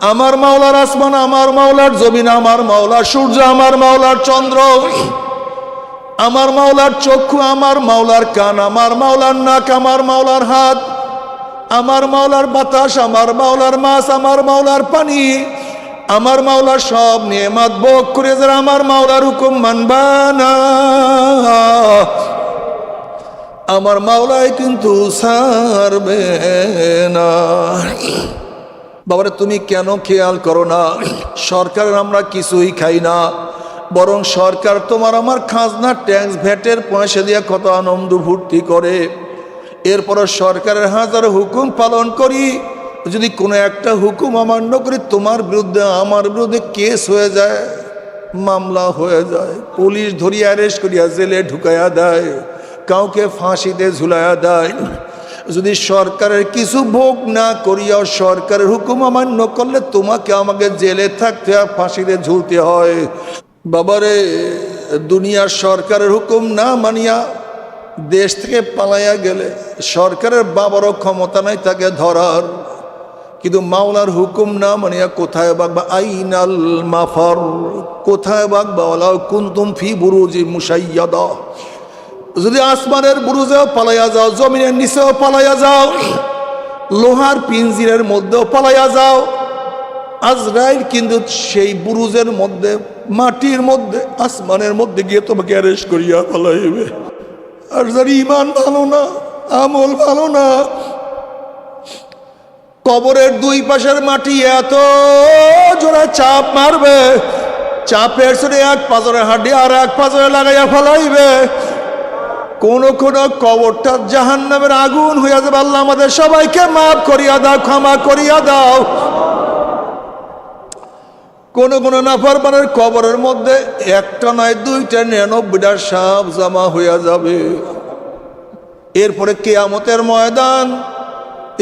আমার মাওলার আসমান, আমার মাওলার জমিন, আমার মাওলার সূর্য, আমার মাওলার চন্দ্র, আমার মাওলার চক্ষু, আমার মাওলার কান, আমার মাওলার নাক, আমার মাওলার হাত, আমার মাওলার বাতাস, আমার মাওলার মাছ, আমার মাওলার পানি, আমার মাওলার সব নিয়ামত ভোগ করে যারা আমার মাওলার হুকুম মানবা না, আমার মাওলাই কিন্তু ছাড়বে না। বাবারে তুমি কেন খেয়াল করো না? সরকারের আমরা কিছুই খাই না, বরং সরকার তোমার আমার খাজনা ট্যাক্স ভ্যাটের পয়সা দিয়ে কত আনন্দ ফুর্তি করে। এরপরও সরকারের হাজার হুকুম পালন করি, যদি কোনো একটা হুকুম অমান্য করি তোমার বিরুদ্ধে আমার বিরুদ্ধে কেস হয়ে যায়, মামলা হয়ে যায়, পুলিশ ধরিয়া অ্যারেস্ট করিয়া জেলে ঢুকাইয়া দেয়, কাউকে ফাঁসিতে ঝুলাইয়া দেয়। যদি সরকারের কিছু ভোগ না করিয়াও সরকারের হুকুম অমান্য করলে তোমাকে আমাকে জেলে থাকতে হয়, ফাঁসিতে ঝুলতে হয়। বাবারে, দুনিয়ার সরকারের হুকুম না মানিয়া দেশ থেকে পালাইয়া গেলে সরকারের বাবারও ক্ষমতা নাই তাকে ধরার, কিন্তু মাওলার হুকুম না মানিয়া কোথায় বাগবা? আইনাল মাফার, কোথায় বাগবা? ওয়ালাউ কুনতুম ফি বুরুজি মুশাইয়াদা, যদি আসমানের বুরুজেও পালাইয়া যাও, জমিনের নিচেও পালাইয়া যাও, লোহার পিঞ্জিরের মধ্যেও পালাইয়া যাও, আজরাইল কিন্তু সেই বুরুজের মধ্যে, মাটির মধ্যে, আসমানের মধ্যে গিয়ে তোমাকে অ্যারেস্ট করিয়া পালাইবে। আর যার ইমান ভালো না, আমল ভালো না, কবরের দুই পাশের মাটি এত জোরে চাপ মারবে, চাপের সরে এক পাজরে হাড্ডি আর এক পাজরে লাগাইয়া ফেলাইবে। কোন কোন কবরটা জাহান্নামের আগুন হইয়া যাবে। আল্লাহ আমাদের সবাইকে মাফ করিয়া দাও, ক্ষমা করিয়া দাও। কোন কোন নাফরমানের কবরের মধ্যে একটা নয় দুইটা 99টা সাপ জমা হইয়া যাবে। এরপরে কিয়ামতের ময়দান।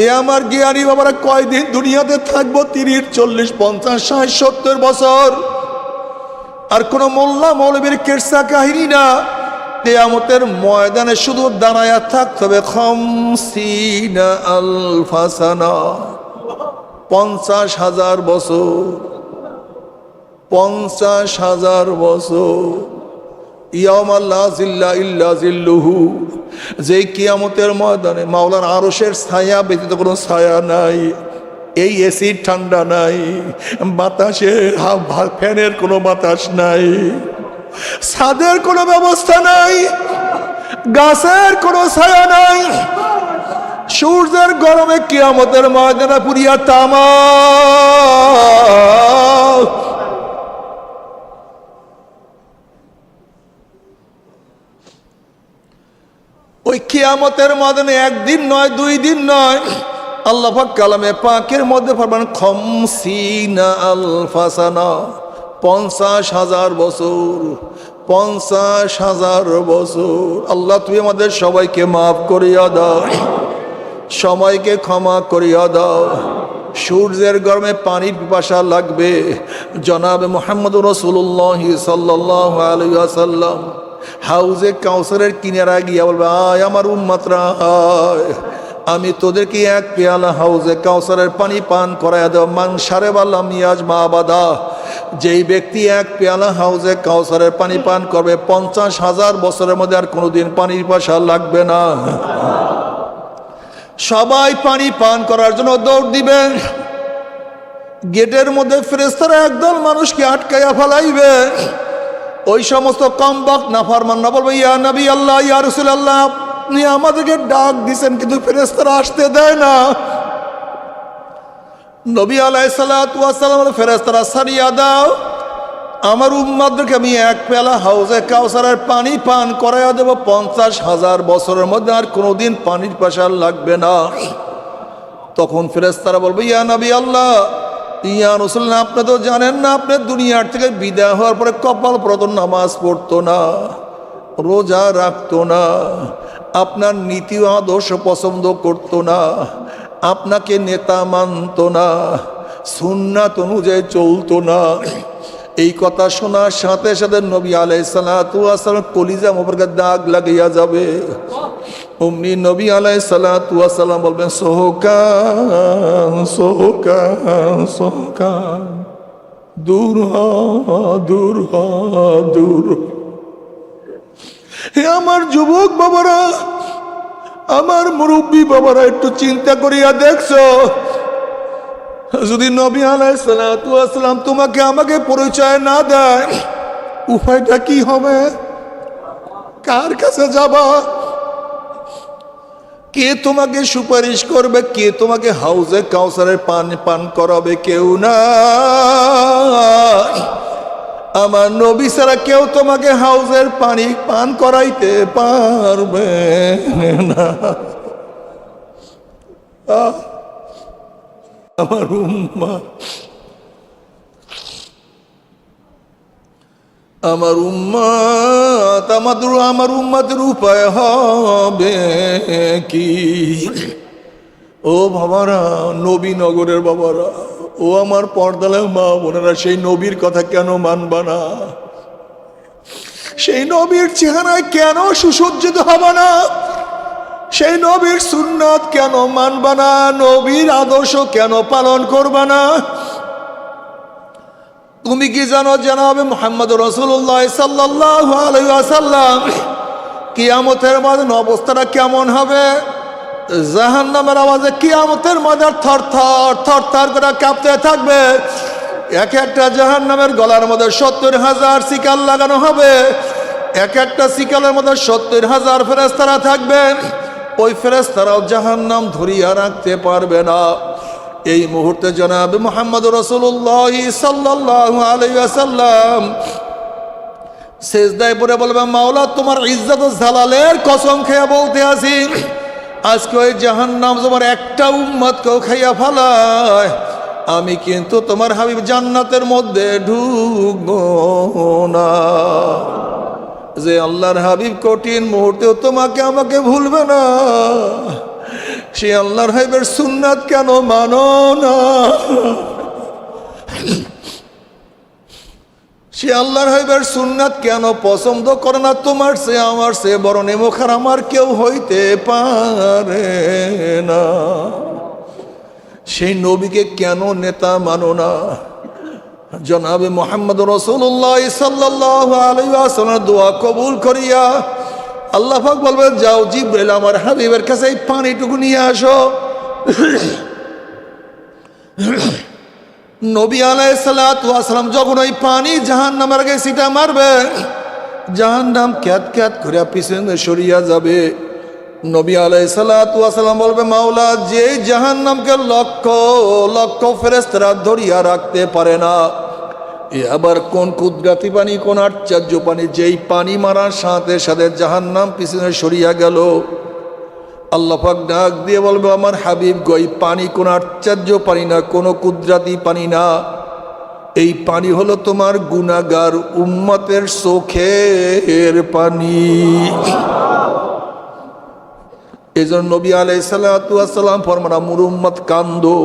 এ আমার জ্ঞানী বাবারা, কয়দিন দুনিয়াতে থাকবো? 30, 40, 50, 60, 70 বছর। আর কোন মোল্লা মৌলবীর কিরসা কাহিনী না। কিয়ামতের ময়দানে শুধু দাঁড়ায়া থাকতে হবে 50 আলফা সানা, 50,000 বছর, 50,000 বছর। ইয়াউমা লা জিল্লা ইল্লা জিল্লুহু, যে কিয়ামতের ময়দানে মাওলার আরশের ছায়া ব্যতীত কোনো ছায়া নাই, এই এসির ঠান্ডা নাই, বাতাসের ফ্যানের কোনো বাতাস নাই, ছাদের কোনো ব্যবস্থা নাই, গাছের কোনো ছায়া নাই, সূর্যের গরমে কিয়ামতের ময়দানে পুরিয়া তামা। ওই কিয়ামতের ময়দানে একদিন নয়, 2 দিন নয়, আল্লাহ পাক কালামে পাকের মধ্যে ফরমান 50 আলফা সানা, 50,000 বছর, 50,000 বছর। আল্লাহ তুমি আমাদের সবাইকে মাফ করিয়া দাও, সবাইকে ক্ষমা করিয়া দাও। সূর্যের গরমে পানির পিপাসা লাগবে। জনাবে মুহাম্মদুর রাসূলুল্লাহ সাল্লাল্লাহু আলাইহি ওয়াসাল্লাম হাউজে কাউসারের কিনারা গিয়া বলবে, আয় আমার উম্মতরা আয়, আমি তোদেরকে এক পেয়ালা হাউজে কাউসারের পানি পান করাইয়া দেব। মান শারিবা লাম ইয়াজমা আবাদা, যেই ব্যক্তি এক পেয়ালা হাউজে কাউসারের পানি পান করবে 50,000 বছরের মধ্যে আর কোনোদিন পানির পিপাসা লাগবে না। সবাই পানি পান করার জন্য দৌড় দিবেন। গেটের মধ্যে ফেরেশতারা একদল মানুষকে আটকাইয়া ফেলাইবে। ওই সমস্ত কমবক্ত নাফরমানরা বলবে, ইয়া নবী আল্লাহ, ইয়া রাসূলুল্লাহ, আপনি আমাদেরকে ডাক দিছেন কিন্তু ফেরেশতারা আসতে দেয় না। নবী আলাইহিস সালাতু ওয়াস সালাম, ফেরেশতারা সারিয়া দাও, আমার উম্মতদেরকে আমি এক পেয়ালা হাউজে কাউসারের পানি পান করাইয়া দেব, 50,000 বছরের মধ্যে আর কোনোদিন পানির পিপাসা লাগবে না। তখন ফেরেশতারা বলবে, ইয়া নবী আল্লাহ, ইয়া রাসূলুল্লাহ, আপনি তো জানেন না, আপনি দুনিয়ার থেকে বিদায় হওয়ার পরে কপাল প্রদন নামাজ পড়তো না, রোজা রাখতো না, আপনার নীতি আদর্শ পছন্দ করতো না, আপনাকে নেতা মানতো না, সুন্নাত অনুযায়ী চলতো না। এই কথা শোনার সাথে সাথে নবী আলাইহিস সালাতু ওয়াস সালাম কলিজা মোবারকে দাগ লাগিয়া যাবে। অমনি নবী আলাইহিস সালাতু ওয়াস সালাম বলবেন সোহকান সোহকান সোহকান, দূর হ দূর হ দূর। হে আমার যুবক বাবারা, আমার মুরব্বী বাবারা, একটু চিন্তা করিয়া দেখছো, যদি নবী আলাইহিস সালাতু ওয়াস সালাম তোমাকে আমাকে পরিচয় না দেয়, উপায়টা কি হবে? কার কাছে যাবা? কে তোমাকে সুপারিশ করবে? কে তোমাকে হাউজে কাউসারের পান করাবে? কেউ না। আমার নবী ছাড়া কেউ তোমাকে হাউজের পানি পান করাইতে পারবে না। আমার উম্মাত, আমার উম্মাত, আমার উম্মাতের উপায় হবে কি? ও বাবারা, নবীনগরের বাবারা, ও আমার পর্দালে মা বোনেরা, সেই নবীর কথা কেন মানবা না? সেই নবীর চেহারায় কেন সুসজ্জিত হবে না? সেই নবীর সুন্নাত কেন মানবা না? নবীর আদর্শ কেন পালন করবা না? তুমি কি জানো জনাবে মুহাম্মদ রাসূলুল্লাহ সাল্লাল্লাহু আলাইহি ওয়াসাল্লাম কিয়ামতের মাঝে অবস্থাটা কেমন হবে? জাহান্নামের আওয়াজে কিয়ামতের মাঝে থরথর থরথর করে কাঁপতে থাকবে। এক একটা জাহান্নামের গলার মধ্যে ৭০,০০০ শিকল লাগানো হবে। এক একটা শিকলের মধ্যে ৭০,০০০ ফেরেশতারা থাকবে। ওই ফেরেশতারাও জাহান্নাম ধরিয়া রাখতে পারবে না। এই মুহূর্তে জনাবে মুহাম্মদ রাসূলুল্লাহ সাল্লাল্লাহু আলাইহি ওয়াসাল্লাম সিজদায় পড়ে বলবে, মাওলা তোমার ইজ্জত ও জালালের কসম খেয়ে বলতে আছি, আজকে ওই জাহান্নাম তোমার একটা উম্মতকেও খাইয়া ফেলায়, আমি কিন্তু তোমার হাবিব জান্নাতের মধ্যে ঢুকবো না। যে আল্লাহর হাবিব কঠিন মুহূর্তেও তোমাকে আমাকে ভুলবে না, সে আল্লাহর হাবিবের সুন্নাত কেন মানো না? সে আল্লাহর হাবিবের সুন্নাত কেন পছন্দ করে না? তোমার সে আমার সে বড় নেমুখার আমার কেউ হইতে পারে না। সেই নবীকে কেন নেতা মানো না? জনাবে মুহাম্মদ রাসূলুল্লাহ সাল্লাল্লাহু আলাইহি ওয়াসাল্লাম দোয়া কবুল করিয়া আল্লাহ পাক বলবেন, যাও জিবরাইল আমার হাবিবের কাছে এই পানিটুকু নিয়ে আসো। নবী আলাইহিস সালাতু ওয়াস সালাম যখন ওই পানি জাহান্নামের গায়ে ছিটা মারবে, জাহান্নাম ক্যাত ক্যাত করে পিছনে সরিয়া যাবে। নবী আলাইহিস সালাতু ওয়াস সালাম বলবে, মাওলা যে জাহান্নামকে লক্ষ লক্ষ ফেরেশতারা ধরিয়া রাখতে পারে না, এ আবার কোন কুদরতি পানি, কোন আশ্চর্য পানি, যেই পানি মারার সাথে সাথে জাহান্নাম পিছনে সরিয়া গেল। আল্লাহ পাক ডাক দিয়ে বলবে, আমার হাবিব গো, এই পানি কোন আশ্চর্য পানি না, কোনো কুদরতি পানি না, এই পানি হলো তোমার গুনাহগার উম্মতের চোখের পানি। এজন্য নবী আলাইহিস সালাতু ওয়াস সালাম ফরমান, আমার উম্মত কান্দো,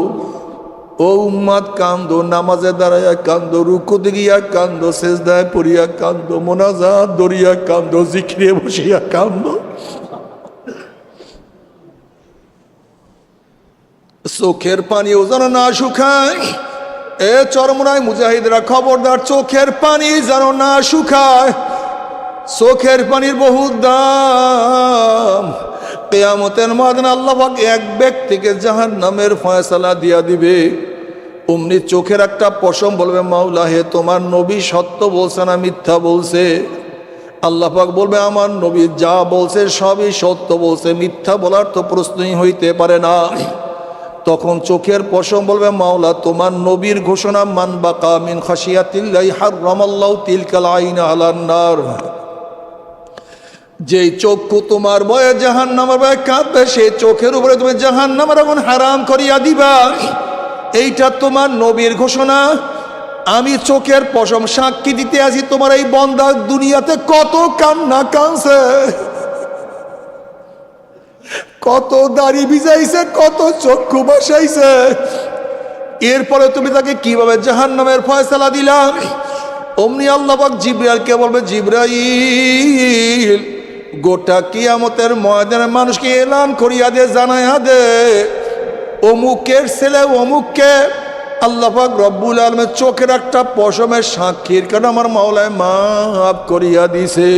ও উম্মত কান্দো, নামাজে দাঁড়াইয়া কান্দো, রুকুতে গিয়া কান্দো, সেজদায় পড়িয়া কান্দো, মোনাজাত দরিয়া কান্দো, জিকিরে বসিয়া কান্দো। চোখের পানিও যেন না শুকায়। এ চরমনায় মুজাহিদরা খবরদার, চোখের পানি যেন না শুকায়। চোখের পানির বহু দাম। কিয়ামতের ময়দানে আল্লাহ পাক এক ব্যক্তিকে জাহান্নামের ফয়সালা দিয়া দিবে। অমনি চোখের একটা পশম বলবে, মাওলা হে তোমার নবী সত্য বলছে না মিথ্যা বলছে? আল্লাহ পাক বলবে, আমার নবী যা বলছে সবই সত্য বলছে, মিথ্যা বলার তো প্রশ্নই হইতে পারে না। তখন চোখের পশম বলবে, মাওলা তোমার নবীর ঘোষণা, মান বাকা মিন খাশিয়াতিল্লাহি হারামাল্লাহু তিলকাল আইনা আলান নার। যেই চক্ষু তোমার ভয়ে জাহান্নামের ভয়ে কাঁদবে, সেই চোখের উপরে তুমি জাহান্নামের আগুন হারাম করিয়া দিবা। এইটা তোমার নবীর ঘোষণা। আমি চোখের পশম সাক্ষী দিতে আছি, তোমার এই বান্দা দুনিয়াতে কত কান্না কাঁদছে, কত দাড়ি ভিজাইছে, কত চক্ষু বসাইছে। এরপরে তুমি তাকে কিভাবে জাহান্নামের ফয়সালা দিলাম? অমনি আল্লাহ পাক জিবরাইলকে বলবে, জিবরাইল গোটা কিয়ামতের ময়দানে মানুষকে এলান করিয়া দে, জানাইয়া দে, অমুকের ছেলে অমুককে আল্লাহ পাক রব্বুল আলামিন চোখের একটা পশমের সাক্ষীর কারণে আমার মাওলায় মাফ করিয়া দিছে।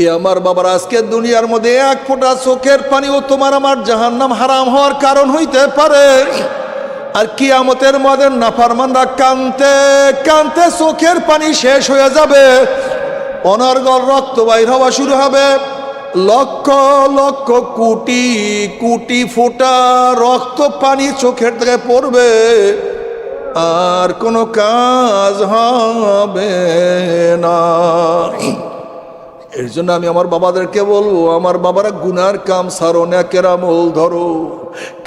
এ আমার বাবার, আজকে দুনিয়ার মধ্যে এক ফোঁটা চোখের পানিও তোমার আমার জাহান্নাম হারাম হওয়ার কারণ হইতে পারে। আর কিয়ামতের মধ্যে নাফরমানরা কানতে কানতে চোখের পানি শেষ হয়ে যাবে, অনর্গল রক্ত বাইর হওয়া শুরু হবে, লক্ষ লক্ষ কোটি কোটি ফোঁটা রক্ত পানি চোখের থেকে পড়বে, আর কোনো কাজ হবে না। এর জন্য আমি আমার বাবাদেরকে বলবো, আমার বাবারা গুনার কাম সারো, নেকের আমল ধরো,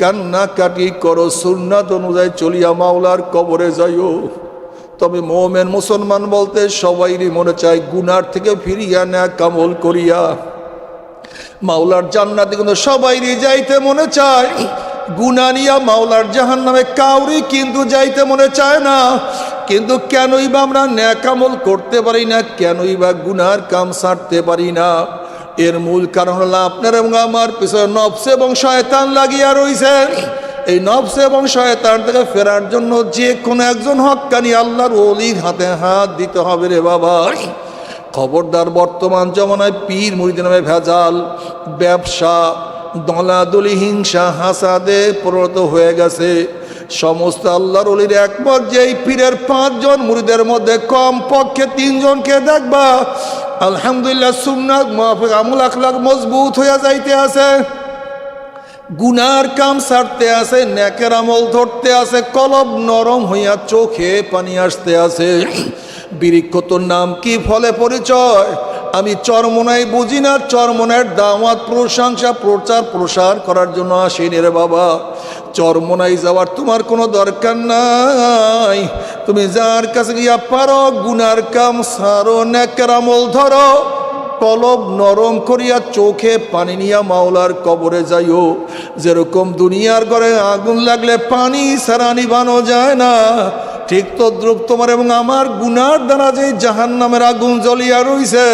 কান্নাকাটি করো, সুন্নাত অনুযায়ী চলিয়া মাওলার কবরে যাইও। তবে মোমেন মুসলমান বলতে সবাইরই মনে চায় গুনার থেকে ফিরিয়া নেক আমল করিয়া মাওলার জান্নাতে, কিন্তু সবাইরই যাইতে মনে চায়। গুনাহ নিয়া মাওলার জাহান্নামে কাউরি কিন্তু যাইতে মনে চায় না। কিন্তু কেনই বা আমরা নেক আমল করতে পারি না, কেনই বা গুনার কাম ছাড়তে পারি না? এর মূল কারণ হলো আপনার এবং আমার পিছনে নফস এবং শয়তান লাগিয়া রইছে। এই নফস এবং শয়তান থেকে ফেরার জন্য যে কোনো একজন হক্কানি আল্লাহর ওলির হাতে হাত দিতে হবে রে বাবা। খবরদার, বর্তমান জমানায় পীর মুরিদের নামে ভেজাল, ব্যবসা, দলাদলি, হিংসা, হাসাদে পরিণত হয়ে গেছে। সমস্ত আল্লাহর ওলির একমত যে এই পীরের 5 জন মুরিদের মধ্যে কম পক্ষে 3 জনকে দেখবা আলহামদুলিল্লাহ সুন্নাত মুআফিক আমল আখলাক মজবুত হইয়া যাইতে আছে, গুনার কাম ছাড়তে আছে, নেকের আমল ধরতে আছে, কলব নরম হইয়া চোখে পানি আসতে আছে। বৃক্ষ তোর নাম কি, ফলে পরিচয়? আমি চরমোনাই বুঝি না, চরমোনাইয়ের দাওয়াত প্রশংসা প্রচার প্রসার করার জন্য আসিনি রে বাবা। চরমোনাই যাওয়ার তোমার কোনো দরকার নাই। তুমি যার কাছে গিয়া পারো গুনার কাম সারো, নেকের আমল ধরো, কলব নরম করিয়া চোখে পানি নিয়া মাওলার কবরে যাইও। যেরকম দুনিয়ার ঘরে আগুন লাগলে পানি ছাড়া নিভানো যায় না, ঠিক তদ্রুপ তোমার এবং আমার গুনার দ্বারা যে জাহান্নামের আগুন জ্বলিয়া রইছে,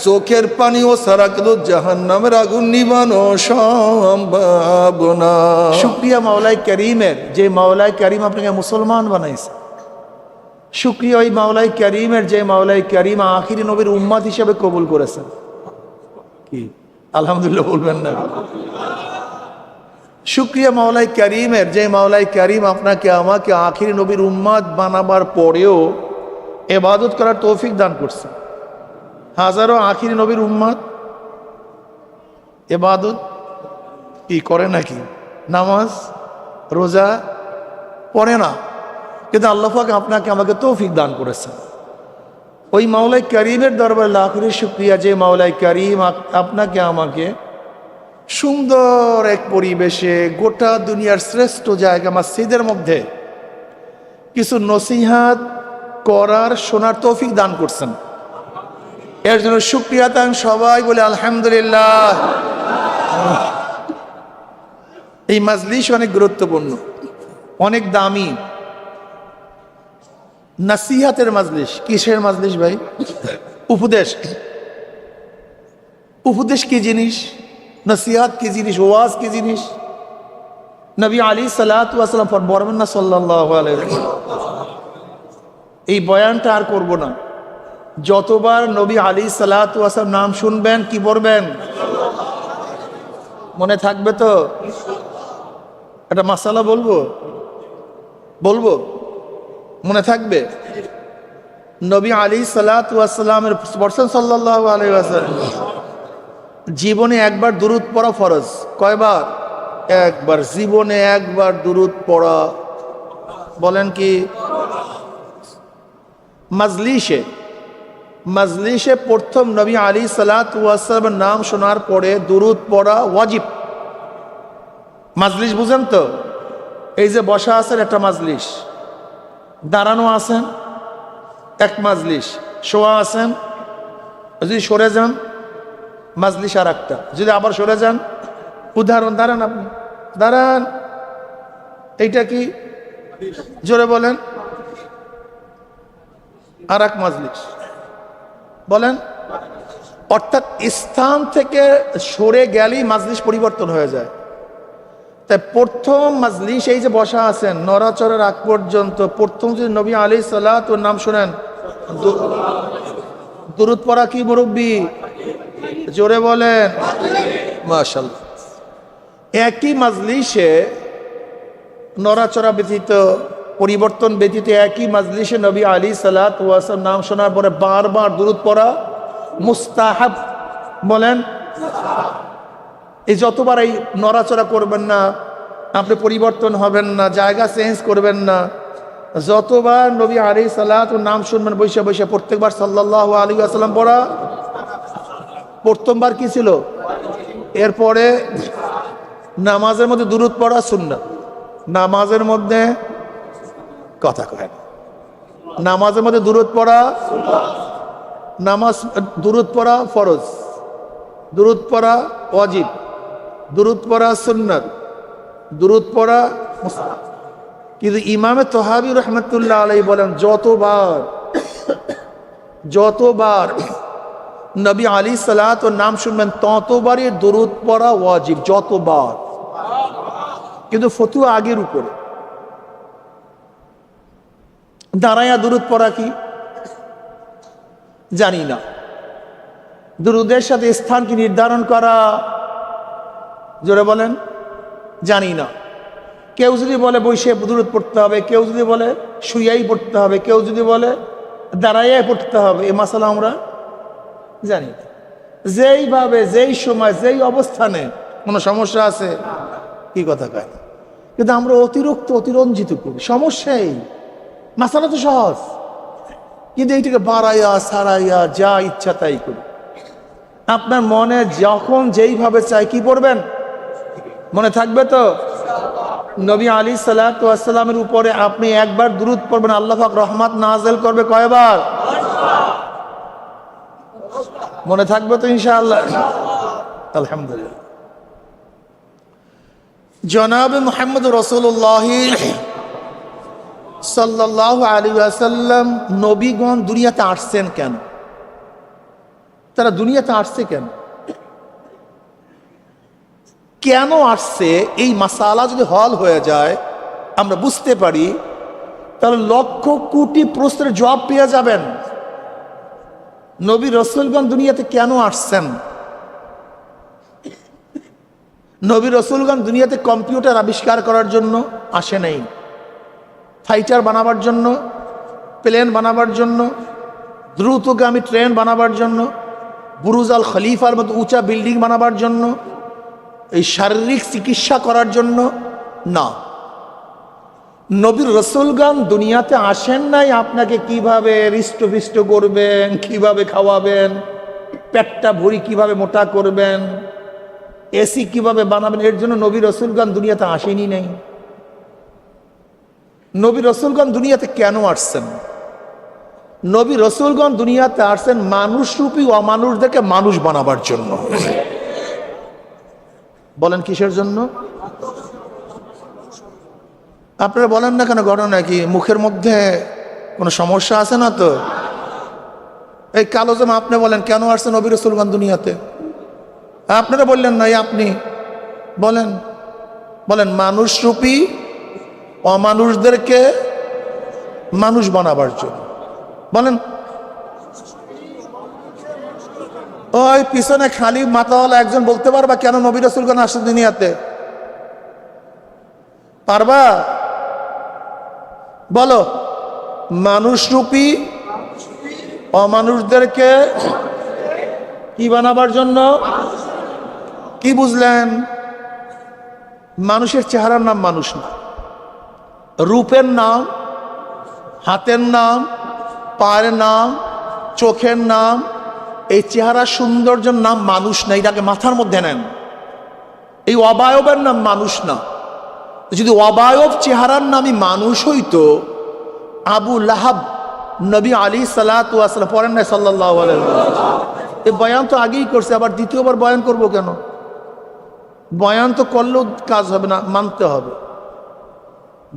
চোখের পানিও ছাড়া কিন্তু জাহান্নামের আগুন নিভানো সম্ভব না। শুকরিয়া মাওলাই করিমের, যে মাওলাই করিম আপনাকে মুসলমান বানাইছে। শুকরিয়া ওই মাওলাই করিমের, যে মাওলাই করিম আখিরি নবীর উম্মত হিসেবে কবুল করেছেন। কি আলহামদুলিল্লাহ বলবেন না? শুকরিয়া মাওলাই করিমের, যে মাওলাই করিম আপনাকে আমাকে আখিরি নবীর উম্মত বানাবার পরেও ইবাদত করার তৌফিক দান করছে। হাজারো আখিরি নবীর উম্মত ইবাদত কি করে নাকি? নামাজ রোজা পড়ে না, কিন্তু আল্লাহ পাক আপনাকে আমাকে তৌফিক দান করেছেন। ওই মাওলাই করিমের দরবারে লাখ কোটি শুকরিয়া, যে মাওলাই করিম আপনাকে আমাকে সুন্দর এক পরিবেশে গোটা দুনিয়ার শ্রেষ্ঠ জায়গা মসজিদের মধ্যে কিছু নসিহাত করার শোনার তৌফিক দান করছেন। এর জন্য শুকরিয়া তান সবাই বলে আলহামদুলিল্লাহ। এই মাজলিস অনেক গুরুত্বপূর্ণ, অনেক দামি। নসিহাতের মাজলিস। কিসের মাজলিস ভাই? উপদেশ। উপদেশ কি জিনিস? নসিহাত কি জিনিস? ওয়াজ কি জিনিস? নবী আলাইহিস সালাতু ওয়াস সালাম বলবেন না সাল্লাল্লাহু আলাইহি ওয়াসাল্লাম, এই বয়ানটা আর করব না। যতবার নবী আলাইহিস সালাতু ওয়াস সালাম নাম শুনবেন কি বলবেন? মনে থাকবে তো? একটা মাসালা বলবো মনে থাকবে? নবী আলাইহিস সালাতু ওয়াস সালামের পড়ছেন সাল্লাল্লাহু আলাইহি ওয়াসাল্লাম, জীবনে একবার দুরূদ পড়া ফরজ। কয়বার? একবার। জীবনে একবার দুরূদ পড়া, বলেন কি? মাজলিসে প্রথম নবী আলাইহিস সালাতু ওয়াস সালামের নাম শোনার পরে দুরূদ পড়া ওয়াজিব। মাজলিস বুঝেন তো? এই যে বসা আছেন একটা মাজলিস, দাঁড়ানো আছেন এক মাজলিস, শোয়া আছেন, যদি সরে যান মাজলিস আর একটা, যদি আবার সরে যান, উদাহরণ দাঁড়ান, আপনি দাঁড়ান, এইটা কি? জোরে বলেন। আর এক মাজলিস বলেন, অর্থাৎ স্থান থেকে সরে গেলেই মাজলিস পরিবর্তন হয়ে যায়। তাই প্রথম মাজলিস এই যে বসা আছেন নড়াচড়ার আগ পর্যন্ত প্রথম যদি নবী আলাইহিস সালাতুর নাম শুনেন, দুরূদ পড়া কি মুরব্বী? জোরে বলেন মাশাআল্লাহ। একই মাজলিসে নড়াচড়া ব্যতীত, পরিবর্তন ব্যতীত একই মাজলিসে নবী আলাইহিস সালাতু ওয়াস সালাম নাম শোনার পরে বারবার দুরূদ পড়া মুস্তাহাব। বলেন, এই যতবার এই নড়াচড়া করবেন না, আপনি পরিবর্তন হবেন না, জায়গা চেঞ্জ করবেন না, যতবার নবী আলাইহিস সালাতু নাম শুনবেন বৈশা বৈশা প্রত্যেকবার সাল্লাল্লাহু আলাইহি ওয়াসাল্লাম পড়া। প্রথমবার কি ছিল? এরপরে নামাজের মধ্যে দুরূদ পড়া সুন্নাত। নামাজের মধ্যে কথা কয় না, নামাজের মধ্যে দুরূদ পড়া নামাজ, দুরূদ পড়া ফরজ, দুরূদ পড়া ওয়াজিব, দুরূদ পড়া সুন্নাত, দুরূদ পড়া মুস্তাহাব। কিন্তু ইমামে তহাবী রাহমাতুল্লাহ আলাইহি বলেন যতবার নবী আলাইহিস সালাত ও নাম শুনবেন ততবারই দুরূদ পড়া ওয়াজিব, যতবার। কিন্তু ফতুয়া আগের উপরে। দাঁড়াইয়া দুরূদ পড়া কি জানি না, দুরূদের সাথে স্থান কি নির্ধারণ করা, জোরে বলেন, জানি না। কেউ যদি বলে বসে দুরূদ পড়তে হবে, কেউ যদি বলে শুইয়াই পড়তে হবে, কেউ যদি বলে দাঁড়াইয়াই পড়তে হবে, এই মাসালা আমরা জানি না। যেইভাবে, যেই সময়, যেই অবস্থানে কোনো সমস্যা আছে কি কথা কয় না, কিন্তু আমরা অতিরঞ্জিত করি। সমস্যাই, মাসালা তো সহজ, কিন্তু এইটাকে বাড়াইয়া সারাইয়া যা ইচ্ছা তাই করি। আপনার মনে যখন যেইভাবে চাই কি পড়বেন, মনে থাকবে তো? নবী আলাইহিস সালাতু ওয়াস সালামের উপরে আপনি একবার দুরূদ পড়বেন, আল্লাহ পাক রহমত নাযিল করবে কয়বার? মনে থাকবে তো ইনশাআল্লাহ? আলহামদুলিল্লাহ। জনাব মুহাম্মদ রাসূলুল্লাহ সাল্লাল্লাহু আলাইহি ওয়াসাল্লাম, নবীগণ দুনিয়াতে আসছেন কেন? তারা দুনিয়াতে আসছে কেন? কেন আসছে এই মাসালা যদি হল হয়ে যায়, আমরা বুঝতে পারি, তাহলে লক্ষ কোটি প্রশ্নের জবাব পেয়ে যাবেন। নবী রাসূলগণ দুনিয়াতে কেন আসছেন? নবী রাসূলগণ দুনিয়াতে কম্পিউটার আবিষ্কার করার জন্য আসে নাই, ফাইটার বানাবার জন্য, প্লেন বানাবার জন্য, দ্রুতগামী ট্রেন বানাবার জন্য, বুরুজ আল খলিফার মতো উঁচা বিল্ডিং বানাবার জন্য, এই শারীরিক চিকিৎসা করার জন্য না। নবীর রাসূলগণ দুনিয়াতে আসেন নাই আপনাকে কিভাবে হৃষ্টপিষ্ট করবেন, কিভাবে খাওয়াবেন, পেটটা ভরি কিভাবে মোটা করবেন, এসি কিভাবে বানাবেন, এর জন্য নবী রাসূলগণ দুনিয়াতে আসেনি নাই। নবী রাসূলগণ দুনিয়াতে কেন আসছেন? নবী রাসূলগণ দুনিয়াতে আসছেন মানুষরূপী অমানুষদেরকে মানুষ বানাবার জন্য। বলেন কিসের জন্য? আপনারা বলেন না কেন, ঘটনা কি? মুখের মধ্যে কোনো সমস্যা আছে না তো? এই কালো জামা আপনি বলেন কেন আসছে নবী রাসূলগণ দুনিয়াতে? আপনারা বললেন না, আপনি বলেন, বলেন মানুষরূপী অমানুষদেরকে মানুষ বানাবার জন্য। বলেন। ওই পিছনে খালি মাথাওয়ালা একজন বলতে পারবা কেন নবী রাসূলগণ আসছে দুনিয়াতে? পারবা? বলো। মানুষরূপী অমানুষদেরকে কি বানাবার জন্য? কি বুঝলেন? মানুষের চেহারার নাম মানুষ না, রূপের নাম, হাতের নাম, পায়ের নাম, চোখের নাম, এই চেহারা সৌন্দর্যের নাম মানুষ না। এটাকে মাথার মধ্যে নেন। এই অবয়বের নাম মানুষ না। যদি অবয়ব চেহারার নামই মানুষ হইতো, আবু লাহাব নবী আলাইহিস সালাতু ওয়াস সালাম পড়েন না সাল্লাল্লাহু আলাইহি ওয়াসাল্লাম? এই বয়ান তো আগেই করছে, আবার দ্বিতীয়বার বয়ান করব কেন? বয়ান তো করলেও কাজ হবে না, মানতে হবে।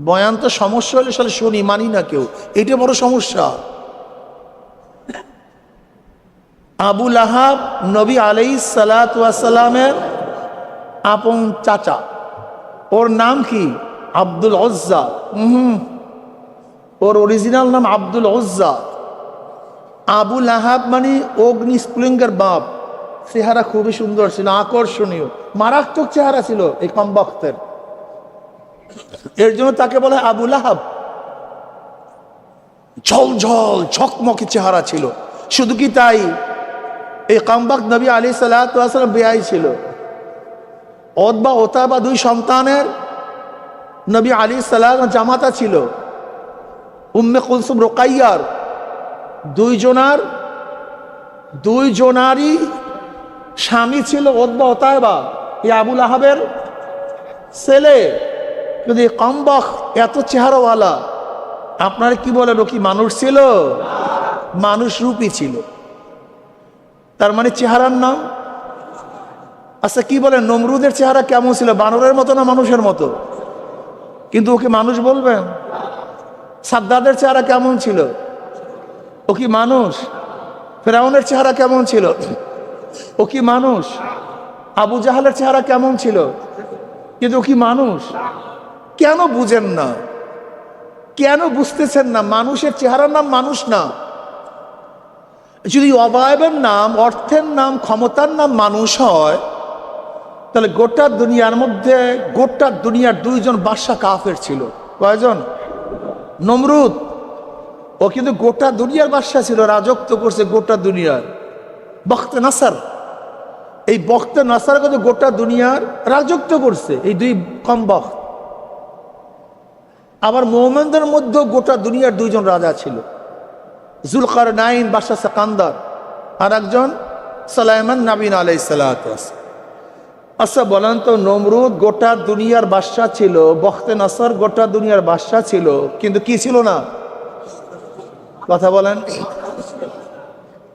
বয়ান তো সমস্যা হলে সালে শুনি, মানি না কেউ, এটা বড় সমস্যা। আবু লাহাব নবী আলাইহিস সালাতু ওয়াস সালামের আপন চাচা। ওর নাম কি? আব্দুল উজ্জা। ওর অরিজিনাল নাম আব্দুল উজ্জা। আবু লাহাব মানে অগ্নি স্ফুলিঙ্গের বাপ। চেহারা খুবই সুন্দর ছিল, আকর্ষণীয়, মারাত্মক চেহারা ছিল এই কমবক্তের। এর জন্য তাকে বলে আবু লাহাব। ঝলঝল ঝকমকে চেহারা ছিল। শুধু কি তাই, এই কমবক্ত নবী আলাইহিস সালাতু ওয়াস সালাম বিয়াই ছিল। ওতবা ওতাবা দুই সন্তানের নবী আলাইহিস সালাম জামাতা ছিল। উম্মে কুলসুম রুকাইয়ার দুইজনারই স্বামী ছিল ওতবা ওতাবা, এই আবু লাহাবের ছেলে। কিন্তু এই কমবক্ত এত চেহারাওয়ালা, আপনারা কি বলেন, ও কি মানুষ ছিল? মানুষ রূপী ছিল। তার মানে চেহারার নাম। আচ্ছা কি বলেন, নমরুদের চেহারা কেমন ছিল? বানরের মতো না মানুষের মতো? কিন্তু ওকে মানুষ বলবেন? সাদ্দাদের চেহারা কেমন ছিল? ও কি মানুষ? ফেরাউনের চেহারা কেমন ছিল? ও কি মানুষ? আবু জাহালের চেহারা কেমন ছিল? কিন্তু ও কি মানুষ? কেন বুঝেন না? কেন বুঝতেছেন না? মানুষের চেহারার নাম মানুষ না। যদি অবয়বের নাম, অর্থের নাম, ক্ষমতার নাম মানুষ হয়, তাহলে গোটা দুনিয়ার মধ্যে, গোটা দুনিয়ার দুইজন বাদশা কাফের ছিল। কয়জন? নমরুদ, ও কিন্তু গোটা দুনিয়ার বাদশা ছিল, রাজত্ব করছে গোটা দুনিয়ার। বখতে নাসার, এই বখতে নাসার কিন্তু গোটা দুনিয়ার রাজত্ব করছে, এই দুই কমবক্ত। আবার মুমিনদের মধ্যে গোটা দুনিয়ার দুইজন রাজা ছিল, জুলকারনাইন বাদশা সিকান্দার, আর একজন সুলাইমান নবীন আলাইহিস সালাতু ওয়াস সালাম। আচ্ছা বলেন তো, নমরুদ গোটা দুনিয়ার বাদশা ছিল, বখতে নাসার গোটা দুনিয়ার বাদশা ছিল, কিন্তু কি ছিল না? কথা বলেন।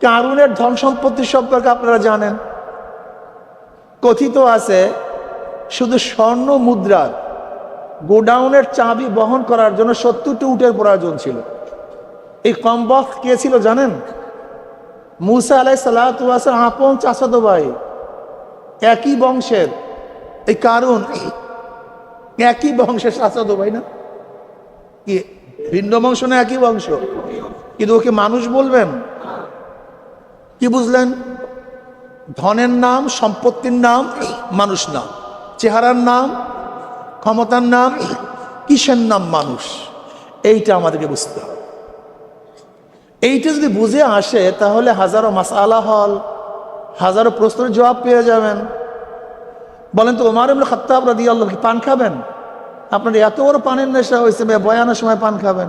কারুনের ধন সম্পত্তি সম্পর্কে আপনারা জানেন, কথিত আছে শুধু স্বর্ণ মুদ্রার গোডাউনের চাবি বহন করার জন্য 70টি উটের প্রয়োজন ছিল। এই কমবক্ত কে ছিল জানেন? মুসা আলাইহিস সালাতু ওয়াস সালাম আপন চাচাতো ভাই, একই বংশের। এই কারুন একই বংশের চাচাতো ভাই না? কি ভিন্ন বংশ না একই বংশ? কিন্তু ওকে মানুষ বলবেন? কি বুঝলেন? ধনের নাম, সম্পত্তির নাম মানুষ না, চেহারার নাম, ক্ষমতার নাম, কিসের নাম মানুষ? এইটা আমাদেরকে বুঝতে হবে। এইটা যদি বুঝে আসে, তাহলে হাজারো মাসআলা হল, হাজারো প্রশ্নের জবাব পেয়ে যাবেন। বলেন তো, ওমর ইবনে খাত্তাব রাদিয়াল্লাহু আনহু পান খাবেন? আপনার এত বড় পানের নেশা হয়েছে, বয়ানের সময় পান খাবেন?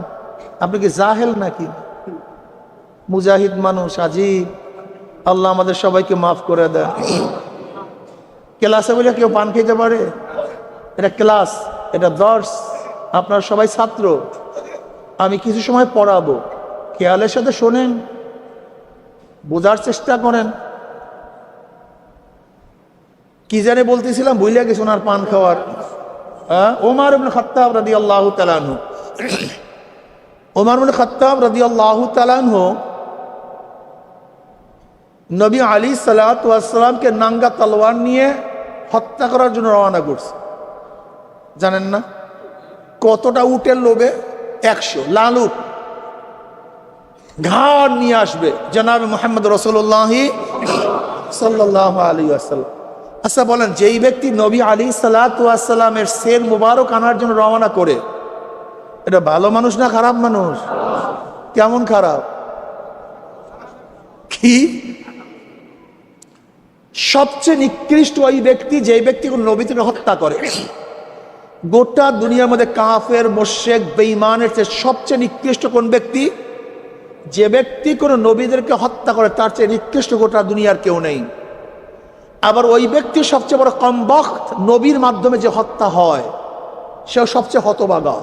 আপনি কি জাহেল নাকি? মুজাহিদ মানুষ, আজীব। আল্লাহ আমাদের সবাইকে মাফ করে দেন। ক্লাসে বলে কেউ পান খেতে পারে? এটা ক্লাস, এটা দর্স, আপনারা সবাই ছাত্র। আমি কিছু সময় পড়াবো, খেয়ালের সাথে শোনেন, বোঝার চেষ্টা করেন। কি জানে বলতেছিলাম, ভুলে গেছি ওনার পান খাওয়ার। ওমর ইবনে খাত্তাব রাদিয়াল্লাহু তাআলা আনহু, ওমর ইবনে খাত্তাব রাদিয়াল্লাহু তাআলা আনহু নবী আলাইহিস সালাতু ওয়াস সালামকে নাঙ্গা তলোয়ার নিয়ে হত্যা করার জন্য রওনা করছে। জানেন না কতটা উটের লোভে? 100 লাল উট ঘাড় নিয়ে আসবে জনাবে মুহাম্মদ রাসূলুল্লাহ সাল্লাল্লাহু আলাইহি ওয়াসাল্লাম। আচ্ছা বলেন, যেই ব্যক্তি নবী আলাইহিস সালাতু ওয়াস সালামের সের মুবারক আনার জন্য রওনা করে, এটা ভালো মানুষ না খারাপ মানুষ? কেমন খারাপ? কি সবচেয়ে নিকৃষ্ট ওই ব্যক্তি যে ব্যক্তি কোন নবীকে হত্যা করে। গোটা দুনিয়ার মধ্যে কাফের, মুশরিক, বেঈমানের চেয়ে সবচেয়ে নিকৃষ্ট কোন ব্যক্তি? যে ব্যক্তি কোন নবীদেরকে হত্যা করে, তার চেয়ে নিকৃষ্ট গোটা দুনিয়ার কেউ নেই। আবার ওই ব্যক্তি সবচেয়ে বড় কমবক্ত, নবীর মাধ্যমে যে হত্যা হয় সে সবচেয়ে হতভাগা।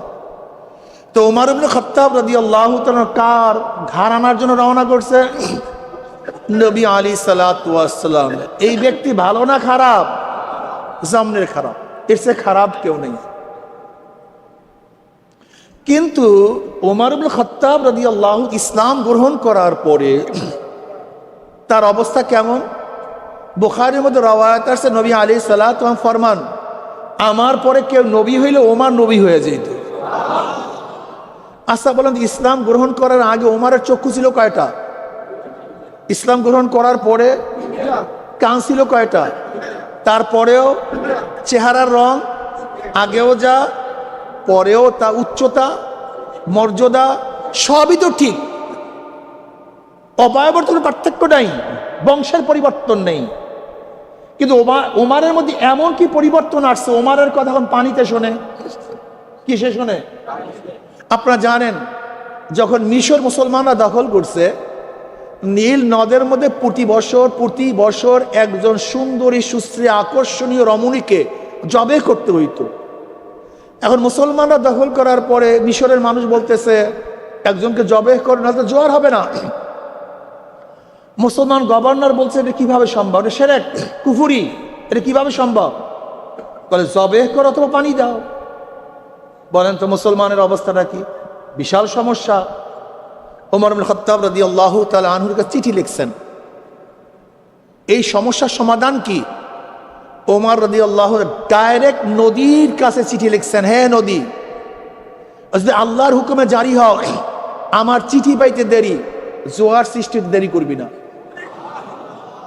তো ওমর ইবনে খাত্তাব রাদিয়াল্লাহু তাআলা কার ঘাড় আনার জন্য রওনা করছে? নবী আলাইহিস সালাতু ওয়াস সালাম। এই ব্যক্তি ভালো না খারাপ? জামনের খারাপ, এর চেয়ে খারাপ কেউ নেই। কিন্তু ওমর ইবনে খাত্তাব রাদিয়াল্লাহু ইসলাম গ্রহণ করার পরে তার অবস্থা কেমন? বুখারীর মধ্যে রওয়ায়াত আছে, নবী আলাইহিস সালাতু ওয়াস সালাম ফরমান, আমার পরে কেউ নবী হইলে ওমর নবী হয়ে যেত। আচ্ছা বলেন, ইসলাম গ্রহণ করার আগে ওমরের চক্ষু ছিল কয়টা? ইসলাম গ্রহণ করার পরে কান ছিল কয়টা? তারপরেও চেহারার রং আগেও যা পরেও তা, উচ্চতা মর্যাদা সবই তো ঠিক, অবয়বের কোনো পার্থক্য নাই, বংশের পরিবর্তন নেই। কিন্তু ওমারের মধ্যে এমন কি পরিবর্তন আসছে, ওমারের কথা এখন পানিতে শোনে, কিসে শোনে? আপনারা জানেন, যখন মিশর মুসলমানরা দখল করছে, নীল নদের মধ্যে প্রতি বছর একজন সুন্দরী সুশ্রী আকর্ষণীয় রমণীকে জবে করতে হইতো। এখন মুসলমানরা দখল করার পরে মিশরের মানুষ বলতেছে একজনকে জবে করে না তো জোয়ার হবে না। মুসলমান গভর্নর বলছে এটা কিভাবে সম্ভব, এটা শিরক কুফরি, এটা কিভাবে সম্ভব? বলে জবে করো অথবা পানি দাও। বলেন তো মুসলমানের অবস্থাটা কি? বিশাল সমস্যা। ওমর ইবনে খাত্তাব রাদিয়াল্লাহু তাআলা আনহুর কাছে চিঠি লিখছেন, এই সমস্যার সমাধান কি? ওমর রাদিয়াল্লাহু ডাইরেক্ট নদীর কাছে চিঠি লিখছেন, হে নদী, যদি আল্লাহর হুকুমে জারি হও, আমার চিঠি পাইতে দেরি, জোয়ার সৃষ্টিতে দেরি করবি না।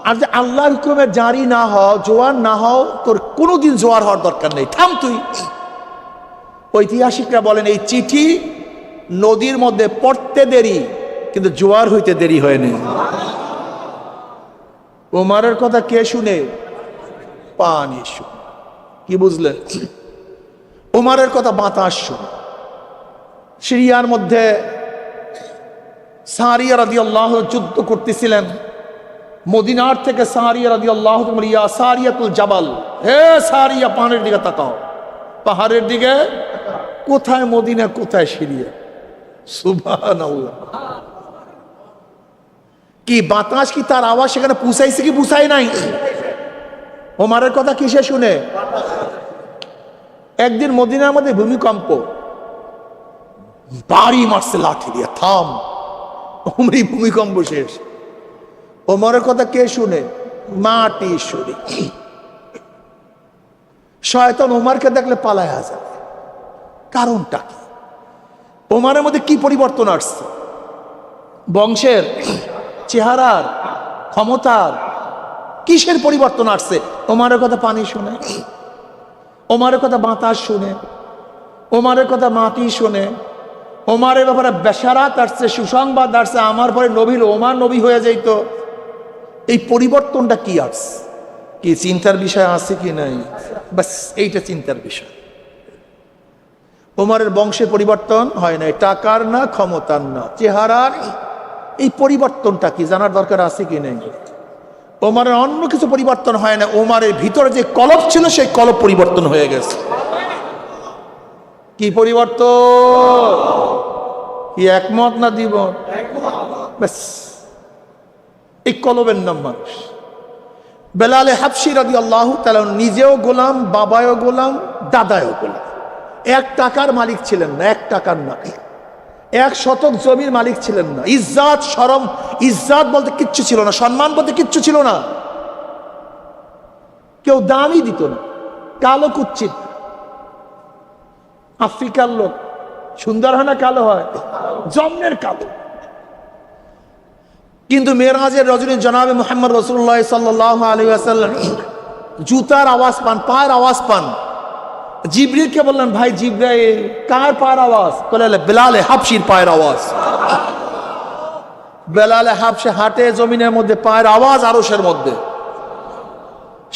আর যে আল্লাহর হুকুমে জারি না হও, জোয়ার না হও, তোর কোনোদিন জোয়ার হওয়ার দরকার নেই, থাম তুই। ঐতিহাসিকরা বলেন এই চিঠি নদীর মধ্যে পড়তে দেরি, কিন্তু জোয়ার হইতে দেরি হয়নি। ওমরের কথা কে শুনে? পানি শুনে। কি বুঝলেন? ওমরের কথা বাতাস শুনে। সিরিয়ার মধ্যে সারিয়া রাদিয়াল্লাহু যুদ্ধ করতেছিলেন, মদিনার থেকে সারিয়া রাদিয়াল্লাহু ইয়া সারিয়াতুল জাবাল, হে সারিয়া পাহাড়ের দিকে তাকাও, পাহাড়ের দিকে। কোথায় মদিনা, কোথায় সিরিয়া? সুবহানাল্লাহ। কি বাতাস, কি তার আওয়াজ সেখানে পুষাইছে কি পুষাই নাই? ওমরের কথা কিসে শুনে? একদিন মদিনার মধ্যে ভূমিকম্প, বাড়ি মারছে লাঠি দিয়ে, থাম, অমনি ভূমিকম্প শেষ। ওমরের কথা কে শুনে? মাটি শুনে। শয়তান ওমরকে দেখলে পালায়া যায়। কারণটা কি? ওমরের মধ্যে কি পরিবর্তন আসছে? বংশের, চেহারার, ক্ষমতার, কিসের পরিবর্তন আসছে? ওমরের কথা পানি শুনে, ওমরের কথা বাতাস শুনে, ওমরের কথা মাটি শুনে, ওমরের ব্যাপারে বেশারাত আসছে, সুসংবাদ আসছে, আমার পরে নবী, ওমর নবী হয়ে যাইত। এই পরিবর্তনটা কি আসছে? কি চিন্তার বিষয় আছে কি নাই? বাস এইটা চিন্তার বিষয়। ওমরের বংশে পরিবর্তন হয় নাই, টাকার না, ক্ষমতার না, চেহারার। এই পরিবর্তনটা কি জানার দরকার আছে কি নেই? ওমরের অন্য কিছু পরিবর্তন হয় না, ওমরের ভিতরে যে কলব ছিল সেই কলব পরিবর্তন হয়ে গেছে। কি পরিবর্তন? কি একমত না দ্বিমত? ব্যাস, এই কলবের নাম মানুষ। বেলালে হাবশি রাদিয়াল্লাহু তাআলা নিজেও গোলাম, বাবাও গোলাম, দাদাও গোলাম। 1 টাকার মালিক ছিলেন না, 1 টাকার না, 1 শতক জমির মালিক ছিলেন না। ইজ্জত শরম, ইজ্জত বলতে কিচ্ছু ছিল না, সম্মান বলতে কিচ্ছু ছিল না। কেউ দামই দিত না। কালো কুচ্ছিত, আফ্রিকার লোক সুন্দর হয় না কালো হয়? জন্মের কালো। কিন্তু মেরাজের রজনী জনাবে মুহাম্মদ রাসূলুল্লাহ সাল্লাল্লাহু আলাইহি ওয়াসাল্লাম জুতার আওয়াজ পান, পায়ের আওয়াজ পান। জিবরিলকে বললেন, ভাই জিবরাইল, কার পায়ের আওয়াজ? বলে বেলালে হাবশির পায়ের আওয়াজ। বেলালে হাবশি হাঁটে জমিনের মধ্যে, পায়ের আওয়াজ আরশের মধ্যে।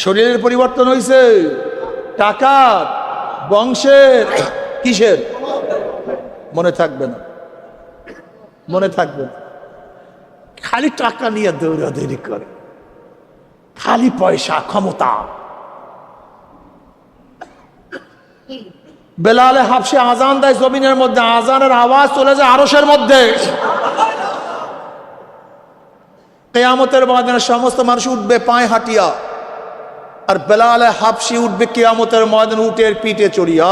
শরীরের পরিবর্তন হয়েছে, টাকার, বংশের, কিসের? মনে থাকবে না, মনে থাকবে না। খালি টাকা নিয়ে দৌড়াদৌড়ি করে, খালি পয়সা, ক্ষমতা। বেলালে হাবশি আজান দেয় জমিনের মধ্যে, আজানের আওয়াজ চলে যায় আরশের মধ্যে। কিয়ামতের ময়দানে সমস্ত মানুষ উঠবে পায়ে হাঁটিয়া, আর বেলালে হাবশি উঠবে কিয়ামতের ময়দানে উটের পিঠে চড়িয়া।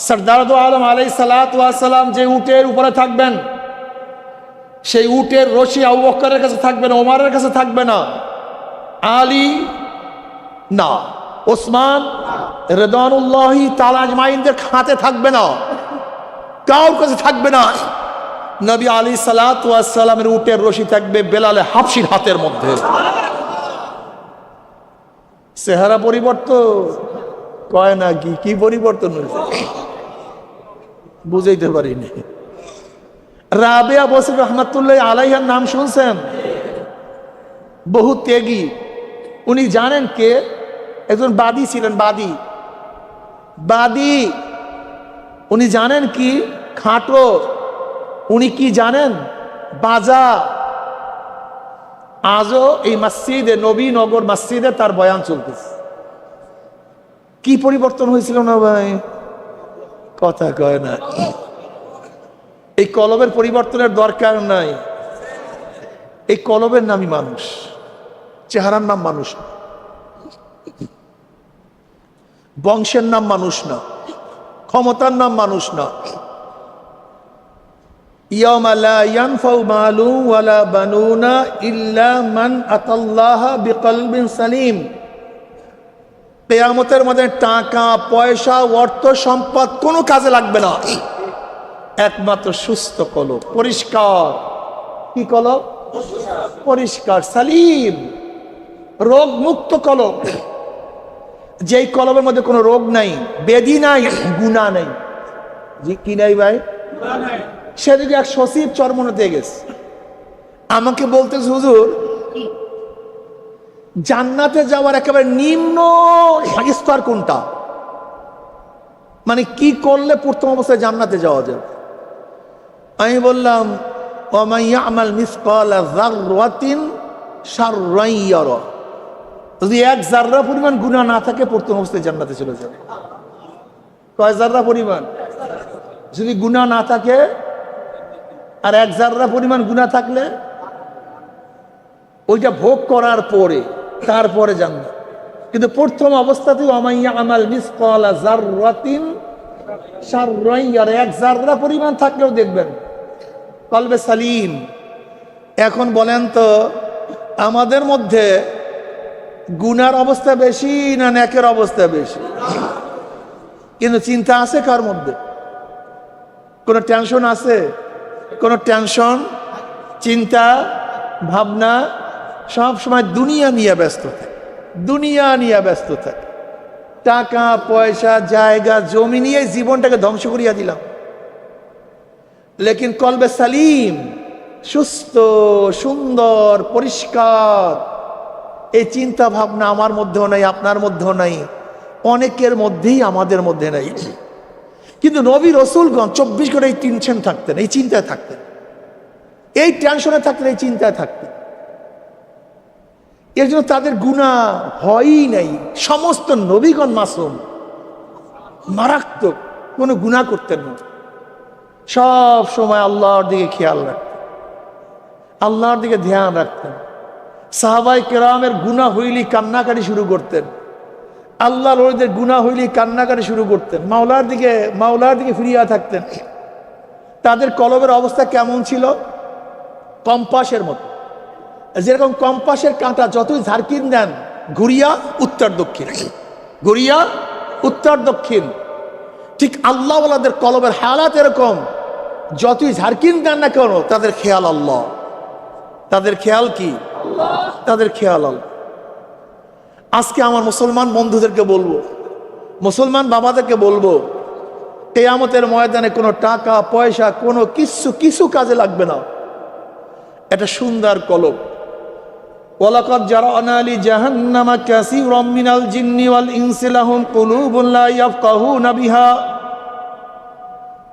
সরদার দো আলম আলাইহিস সালাতু ওয়াস সালাম যে উটের উপরে থাকবেন, সেই উটের রশি আবু বকরের কাছে থাকবে না, ওমরের কাছে থাকবে না, আলী না, ওসমান রিদওয়ানুল্লাহি তাআলা আজমাইনদের হাতে থাকবে না, কারোর কাছে থাকবে না। নবী আলাইহিস সালাতু ওয়াস সালামের উটের রশি থাকবে বেলালে হাবশির হাতের মধ্যে। চেহারা পরিবর্তন কয় না, কি পরিবর্তন হয়েছে বুঝাইতে পারিনি। রাবেয়া বসরি রহমাতুল্লাহ আলাইহার নাম শুনছেন? বহু ত্যাগী। উনি জানেন কে? একজন বাদী ছিলেন, বাদী। উনি জানেন কি? খাটো। উনি কি জানেন? বাজা। আজও এই মসজিদে, নবীনগর মসজিদে তার বয়ান চলতেছে। কি পরিবর্তন হয়েছিল না ভাই? কথা কয় না। এই কলবের পরিবর্তনের দরকার নাই। এই কলবের নামই মানুষ, চেহারার নাম মানুষ না, বংশের নাম মানুষ না, ক্ষমতার নাম মানুষ না। ইয়াউমা লা ইয়ানফাউ মালুন ওয়ালা বানুনা ইল্লা মান আতাল্লাহা বিকলবিন সালিম। কিয়ামতের মধ্যে টাকা পয়সা অর্থ সম্পদ কোনো কাজে লাগবে না, একমাত্র সুস্থ কলব, পরিষ্কার। কি কলব? পরিষ্কার, সালিম, রোগ মুক্ত কলব। যেই কলবের মধ্যে কোনো রোগ নাই, ব্যাধি নাই, গুনাহ নাই। জি কি নাই ভাই? সেদিকে এক সচিব চরমনাতে গেছে, আমাকে বলতেছে হুজুর জান্নাতে যাওয়ার একেবারে নিম্ন স্তর কোনটা, মানে কি করলে প্রথম অবস্থায় জান্নাতে যাওয়া যাবে? আমি বললাম ওয়া ইয়ামাল মিসকালা যাররাতিন শাররান ইয়ারা। যদি এক জাররা পরিমাণ গুনাহ না থাকে প্রথম অবস্থায় জান্নাতে চলে যাবে। কয় জাররা পরিমাণ? যদি গুনাহ না থাকে, আর এক জাররা পরিমাণ গুনাহ থাকলে ওইটা ভোগ করার পরে তারপরে জান্নাত। কিন্তু প্রথম অবস্থাতেই ওয়া ইয়ামাল মিসকালা যাররাতিন শাররান ইয়ারা, এক জাররা পরিমাণ থাকলেও দেখবেন কলবে সালিম। এখন বলেন তো আমাদের মধ্যে গুনার অবস্থা বেশি না নেকের অবস্থা বেশি? কিন্তু চিন্তা আছে কার মধ্যে? কোনো টেনশন আছে? কোনো টেনশন, চিন্তা, ভাবনা, সব সময় দুনিয়া নিয়ে ব্যস্ত থাকে, দুনিয়া নিয়ে ব্যস্ত থাকে। টাকা পয়সা জায়গা জমি নিয়ে জীবনটাকে ধ্বংস করিয়া দিলাম। লেকিন কলবে সালিম, সুস্থ সুন্দর পরিষ্কার, এই চিন্তা ভাবনা আমার মধ্যেও নাই, আপনার মধ্যেও নাই, অনেকের মধ্যেই আমাদের মধ্যে নাই। কিন্তু নবী রসুলগণ 24 ঘন্টা এই টেনশন থাকতেন, এই চিন্তায় থাকতেন, এই টেনশনে থাকতেন, এই চিন্তায় থাকতেন। এর জন্য তাদের গুনাহ হয়ই নাই। সমস্ত নবীগণ মাসুম, মারাত্মক কোনো গুনাহ করতেন না। সব সময় আল্লাহর দিকে খেয়াল রাখতেন, আল্লাহর দিকে ধ্যান রাখতেন। সাহাবায়ে কেরামের গুনাহ হইলেই কান্নাকাটি শুরু করতেন, আল্লাহর ওলিদের গুনাহ হইলেই কান্নাকাটি শুরু করতেন, মাওলার দিকে ফিরিয়া থাকতেন। তাদের কলবের অবস্থা কেমন ছিল? কম্পাসের মতো। যেরকম কম্পাসের কাঁটা যতই ঝাড়কিন দেন ঘুরিয়া উত্তর দক্ষিণ, ঘুরিয়া উত্তর দক্ষিণ, ঠিক আল্লাহওয়ালাদের কলবের হালাত এরকম। যতই ঝাড়কিন দেন না কেন তাদের খেয়াল আল্লাহ, তাদের খেয়াল কি? তাদের খেয়াল আল্লাহ। আজকে আমার মুসলমান বন্ধুদেরকে বলবো, মুসলমান বাবাদেরকে বলবো, কিয়ামতের ময়দানে কোনো টাকা পয়সা কোনো কিছু কাজে লাগবে না। এটা সুন্দর কলব। ওয়ালাকাদ জারানা লি জাহান্নামা কাসীরাম মিনাল জিন্নি ওয়াল ইনসি লাহুম কুলুবুন লা ইয়াফকাহুনা বিহা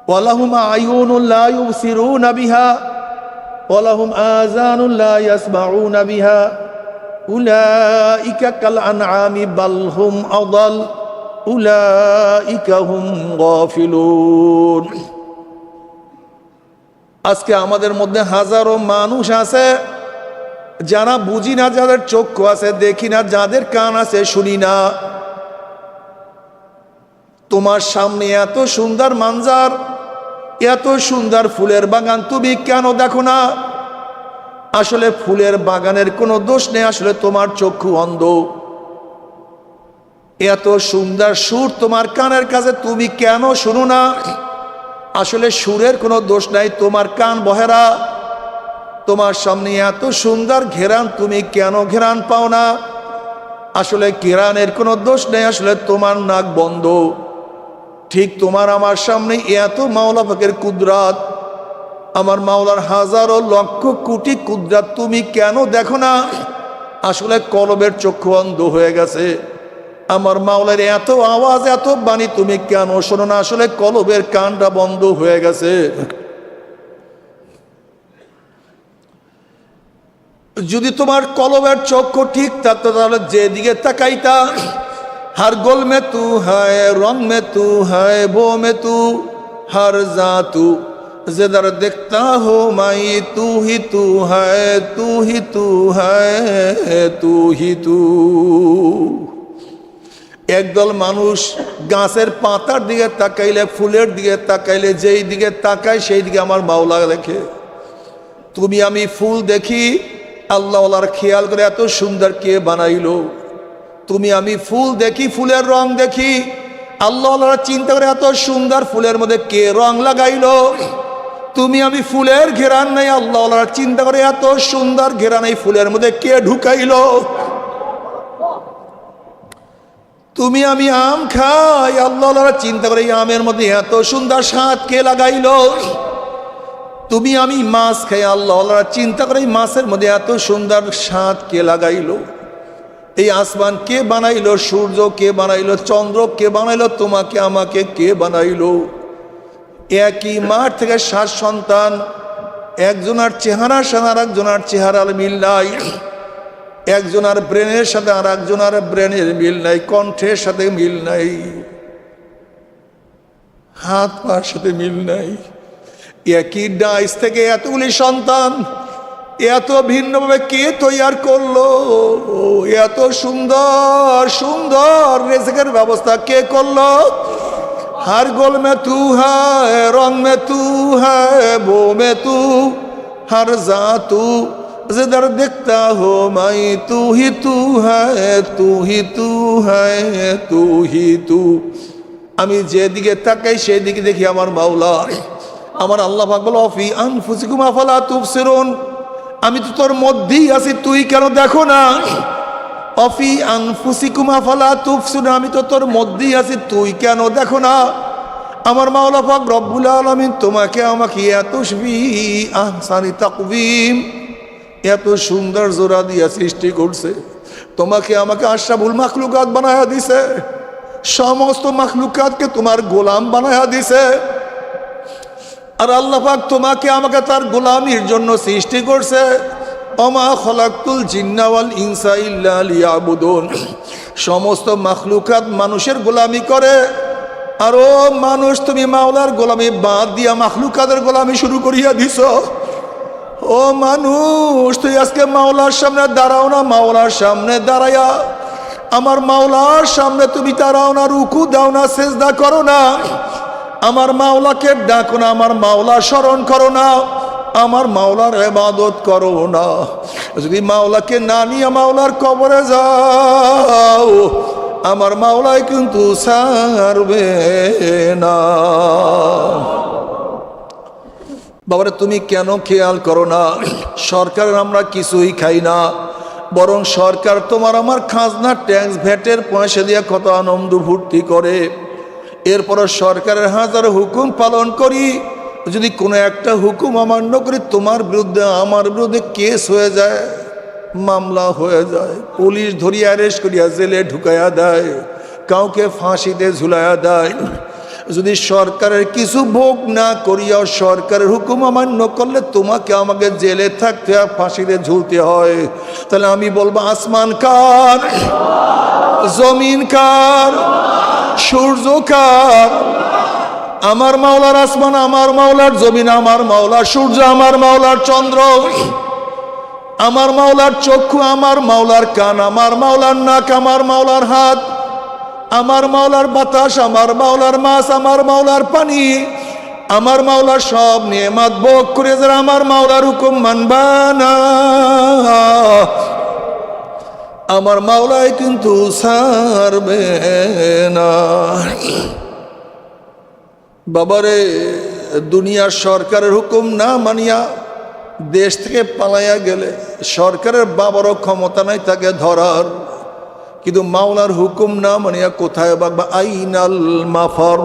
ওয়া লাহুম আয়ুনুন লা ইউবসিরুনা বিহা ওয়া লাহুম আযানুন লা ইয়াসমাউনা বিহা উলাইকা কাল আনআমি বাল হুম আদাল উলাইকা হুম গাফিলুন। আজকে আমাদের মধ্যে হাজারো মানুষ আছে যারা বুঝি না, যাদের চক্ষু আছে দেখি না, যাদের কান আছে শুনি না। তোমার সামনে এত সুন্দর মানজার, এত সুন্দর ফুলের বাগান, তুমি কেন দেখো না? আসলে ফুলের বাগানের কোনো দোষ নেই, আসলে তোমার চক্ষু অন্ধ। এত সুন্দর সুর তোমার কানের কাছে, তুমি কেন শুনো না? আসলে সুরের কোনো দোষ নাই, তোমার কান বহেরা। তোমার সামনে এত সুন্দর ঘেরান, তুমি কেন ঘেরান পাও না? আসলে ঘেরানের কোনো দোষ নেই, আসলে তোমার নাক বন্ধ। ঠিক তোমার আমার সামনে এত মাওলা পাকের কুদরাত, আমার মাওলার হাজারো লক্ষ কোটি কুদরাত, তুমি কেন দেখো না? আসলে কলবের চক্ষু অন্ধ হয়ে গেছে। আমার মাওলার এত আওয়াজ, এত বাণী, তুমি কেন শোনো না? আসলে কলবের কানটা বন্ধ হয়ে গেছে। যদি তোমার কলবের চক্ষু ঠিক থাকতো, তাহলে যেদিকে তাকাইতা, हर गोल में तू है, रंग में तू है, वो में तू, हर जातू जिधर देखता हो माई, तू ही तू है, तू ही तू है, तू ही तू। একদল মানুষ গাছের পাতার দিকে তাকাইলে, ফুলের দিকে তাকাইলে, যেই দিকে তাকায় সেই দিকে আমার মাওলা দেখে। তুমি আমি ফুল দেখি, আল্লাহওয়ালার খেয়াল করে এত সুন্দর কে বানাইলো। তুমি আমি ফুল দেখি, ফুলের রং দেখি, আল্লাহওয়ালারা চিন্তা করে এত সুন্দর ফুলের মধ্যে কে রং লাগাইলো। তুমি আমি ফুলের ঘেরান নাই, আল্লাহওয়ালারা চিন্তা করে এত সুন্দর ঘেরান এই ফুলের মধ্যে কে ঢুকাইলো। তুমি আমি আম খাই, আল্লাহওয়ালারা চিন্তা করে এই আমের মধ্যে এত সুন্দর স্বাদ কে লাগাইলো। তুমি আমি মাছ খাই, আল্লাহওয়ালারা চিন্তা করে এই মাছের মধ্যে এত সুন্দর স্বাদ কে লাগাইলো। এই আসমান কে বানাইলো, সূর্য কে বানাইলো, চন্দ্র কে বানাইলো, তোমাকে আমাকে কে বানাইলো। একই মাঠ থেকে 7 সন্তান, একজনের চেহারার সাথে আর একজনের চেহারার মিল নাই, একজনের ব্রেনের সাথে আর একজনের ব্রেনের মিল নাই, কণ্ঠের সাথে মিল নাই, হাত পার সাথে মিল নাই। একই ডাইস থেকে এতগুলি সন্তান, এত ভিন্নভাবে কে তৈয়ার করলো? এত সুন্দর সুন্দর রেজেকের ব্যবস্থা কে করলো? हर गोल में तू है, रंग में तू है, वो में तू, हर जातू जिधर दिखता हो माई, तू ही तू है, तू ही तू है, तू ही तू। আমি যেদিকে তাকাই সেই দিকে দেখি আমার মাওলা। আমার আল্লাহ পাক বলে, ফি আনফুসিকুম আফালা তুবসিরুন, আমি তো তোর মধ্যেই আছি, তুই কেন দেখো না? অফি আনফুসিকুম আফালা তুবসিরুন, আমি তো তোর মধ্যেই আছি, তুই কেন দেখো না? আমার মাওলা পাক রব্বুল আলামিন তোমাকে আমাকে এত আহসানি তাকওয়িম, এত সুন্দর জোড়া দিয়া সৃষ্টি করছে। তোমাকে আমাকে আশরাফুল মাখলুকাত বানায়া দিছে, সমস্ত মাখলুকাতকে তোমার গোলাম বানায়া দিছে। আর আল্লাহ পাক তোমাকে আমাকে তার গোলামির জন্য সৃষ্টি করছে। ওমা খলাকতুল জিন্না ওয়াল ইনসা ইল্লা লিয়াবুদুন, সমস্ত মাখলুকাত মানুষের গোলামি করে। আর ও মানুষ, তুমি মাওলার গোলামি বাদ দিয়া মাখলুকাতের গোলামি শুরু করিয়া দিছ। ও মানুষ, তুই আজকে মাওলার সামনে দাঁড়াও না, মাওলার সামনে দাঁড়াইয়া আমার মাওলার সামনে তুমি দাঁড়াও না, রুকু দাও না, সেজদা করো না, আমার মাওলাকে ডাকো না, আমার মাওলা স্মরণ করো না, আমার মাওলার ইবাদত করো না। যদি মাওলাকে না নিয়ে মাওলার কবরে যাও, আমার মাওলাই কিন্তু ছাড়বে না। বাবারে, তুমি কেন খেয়াল করো না? সরকারের আমরা কিছুই খাই না, বরং সরকার তোমার আমার খাজনা, ট্যাক্স, ভ্যাটের পয়সা দিয়ে কত আনন্দ ফুর্তি করে। এরপরও সরকারের হাজার হুকুম পালন করি, যদি কোনো একটা হুকুম অমান্য করি, তোমার বিরুদ্ধে আমার বিরুদ্ধে কেস হয়ে যায়, মামলা হয়ে যায়, পুলিশ ধরিয়া অ্যারেস্ট করিয়া জেলে ঢুকাইয়া দেয়, কাউকে ফাঁসিতে ঝুলাইয়া দেয়। যদি সরকারের কিছু ভোগ না করিয়াও সরকারের হুকুম অমান্য করলে তোমাকে আমাকে জেলে থাকতে হয়, ফাঁসিতে ঝুলতে হয়, তাহলে আমি বলবো আসমান কার, জমিন কার, সূর্য কার? আমার মাওলার আসমান, আমার মাওলার জমিন, আমার মাওলার সূর্য, আমার মাওলার চন্দ্র, আমার মাওলার চক্ষু, আমার মাওলার কান, আমার মাওলার নাক, আমার মাওলার হাত, আমার মাওলার বাতাস, আমার মাওলার মাছ, আমার মাওলার পানি, আমার মাওলা সব নেয়ামত ভোগ করে যারা আমার মাওলার হুকুম মানবা না, আমার মাওলাই কিন্তু ছাড়বে না। বাবারে, দুনিয়ার সরকারের হুকুম না মানিয়া দেশ থেকে পালাইয়া গেলে সরকারের বাবারও ক্ষমতা নাই তাকে ধরার, কিন্তু মাওলার হুকুম না মানিয়া কোথায় বাগবা? আইনাল মাফার,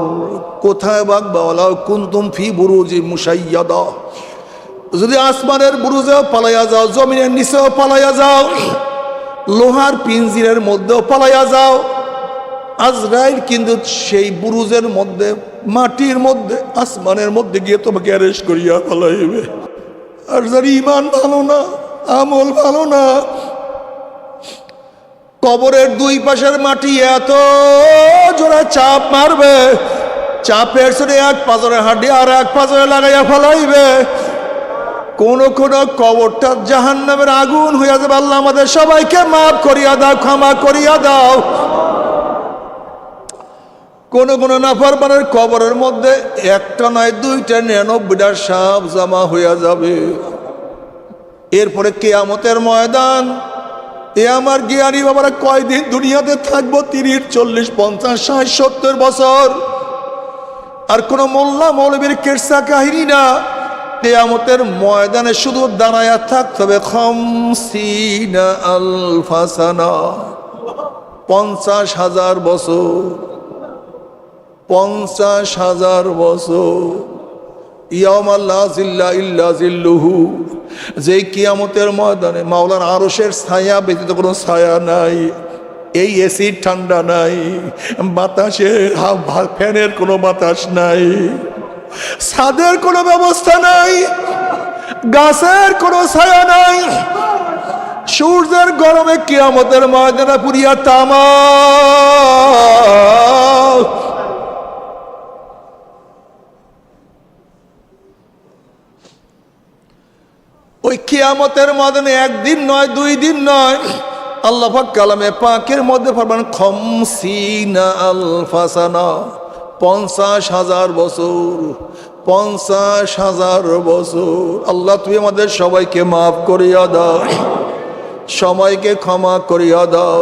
কোথায় বাগবা? ওয়ালাউ কুনতুম ফি বুরুজি মুশাইয়াদা, যদি আসমানের বুরুজেও পালাইয়া যাও, জমিনের নিচেও পালাইয়া যাও, লোহার পিঞ্জিরের মধ্যেও পালাইয়া যাও, আজরাইল কিন্তু সেই বুরুজের মধ্যে, মাটির মধ্যে, আসমানের মধ্যে গিয়ে তোমাকে অ্যারেস্ট করিয়া পালাইবে। আর যার ইমান ভালো না, আমল ভালো না, কবরের দুই পাশের মাটি এত জোরে চাপ মারবে, চাপের সরে এক পাজরের হাড্ডি আর এক পাজরে লাগাইয়া ফেলাইবে। কোন কোন কবরটা জাহান্নামের আগুন হইয়া যাবে। আল্লাহ আমাদের সবাইকে মাফ করিয়া দাও, ক্ষমা করিয়া দাও। কোন কোন নাফরমানের কবরের মধ্যে একটা নয়, দুইটা 99টা সাপ জমা হইয়া যাবে। এরপরে কিয়ামতের ময়দান। এ আমার জ্ঞানী বাবারা, কয়দিন দুনিয়াতে থাকবো? 30, 40, 50, 60, 70 বছর। আর কোন মোল্লা মৌলবীর কেরসা কাহিনী না। কিয়ামতের ময়দানে শুধু দাঁড়ায়া থাকতে হবে 50 আলফা সানা, 50,000 বছর, 50,000 বছর। ইয়াউমা লা জিল্লা ইল্লা জিল্লুহু, যে কিয়ামতের ময়দানে মাওলার আরশের ছায়া ব্যতীত কোনো ছায়া নাই, এই এসির ঠান্ডা নাই, বাতাসের ফ্যানের কোনো বাতাস নাই, ছাদের কোনো ব্যবস্থা নাই, গাছের কোনো ছায়া নাই, সূর্যের গরমে কিয়ামতের ময়দানে পুরিয়া তামা। ওই কিয়ামতের ময়দানে একদিন নয়, 2 দিন নয়, আল্লাহ পাক কালামে পাকের মধ্যে ফরমান 50 আলফা সানা, 50,000 বছর, 50,000 বছর। আল্লাহ তুমি আমাদের সবাইকে মাফ করিয়া দাও, সময়কে ক্ষমা করিয়া দাও।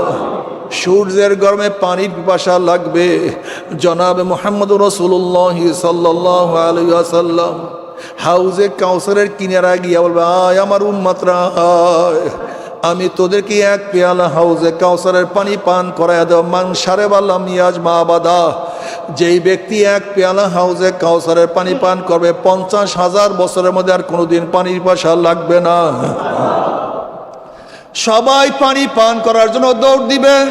সূর্যের গরমে পানির পিপাসা লাগবে। জনাবে মুহাম্মদুর রাসূলুল্লাহ সাল্লাল্লাহু আলাইহি ওয়াসাল্লাম হাউজে কাউসারের কিনারা গিয়া বলবে, আয় আমার উম্মতরা আয়, আমি তোদেরকে এক পেয়ালা হাউজে কাউসারের পানি পান করাইয়া দেব। মান শারিবা লাম ইয়াজমা আবাদা, যেই ব্যক্তি এক পেয়ালা হাউজে কাউসারের পানি পান করবে 50,000 বছরের মধ্যে আর কোনোদিন পানির পিপাসা লাগবে না। সবাই পানি পান করার জন্য দৌড় দিবেন।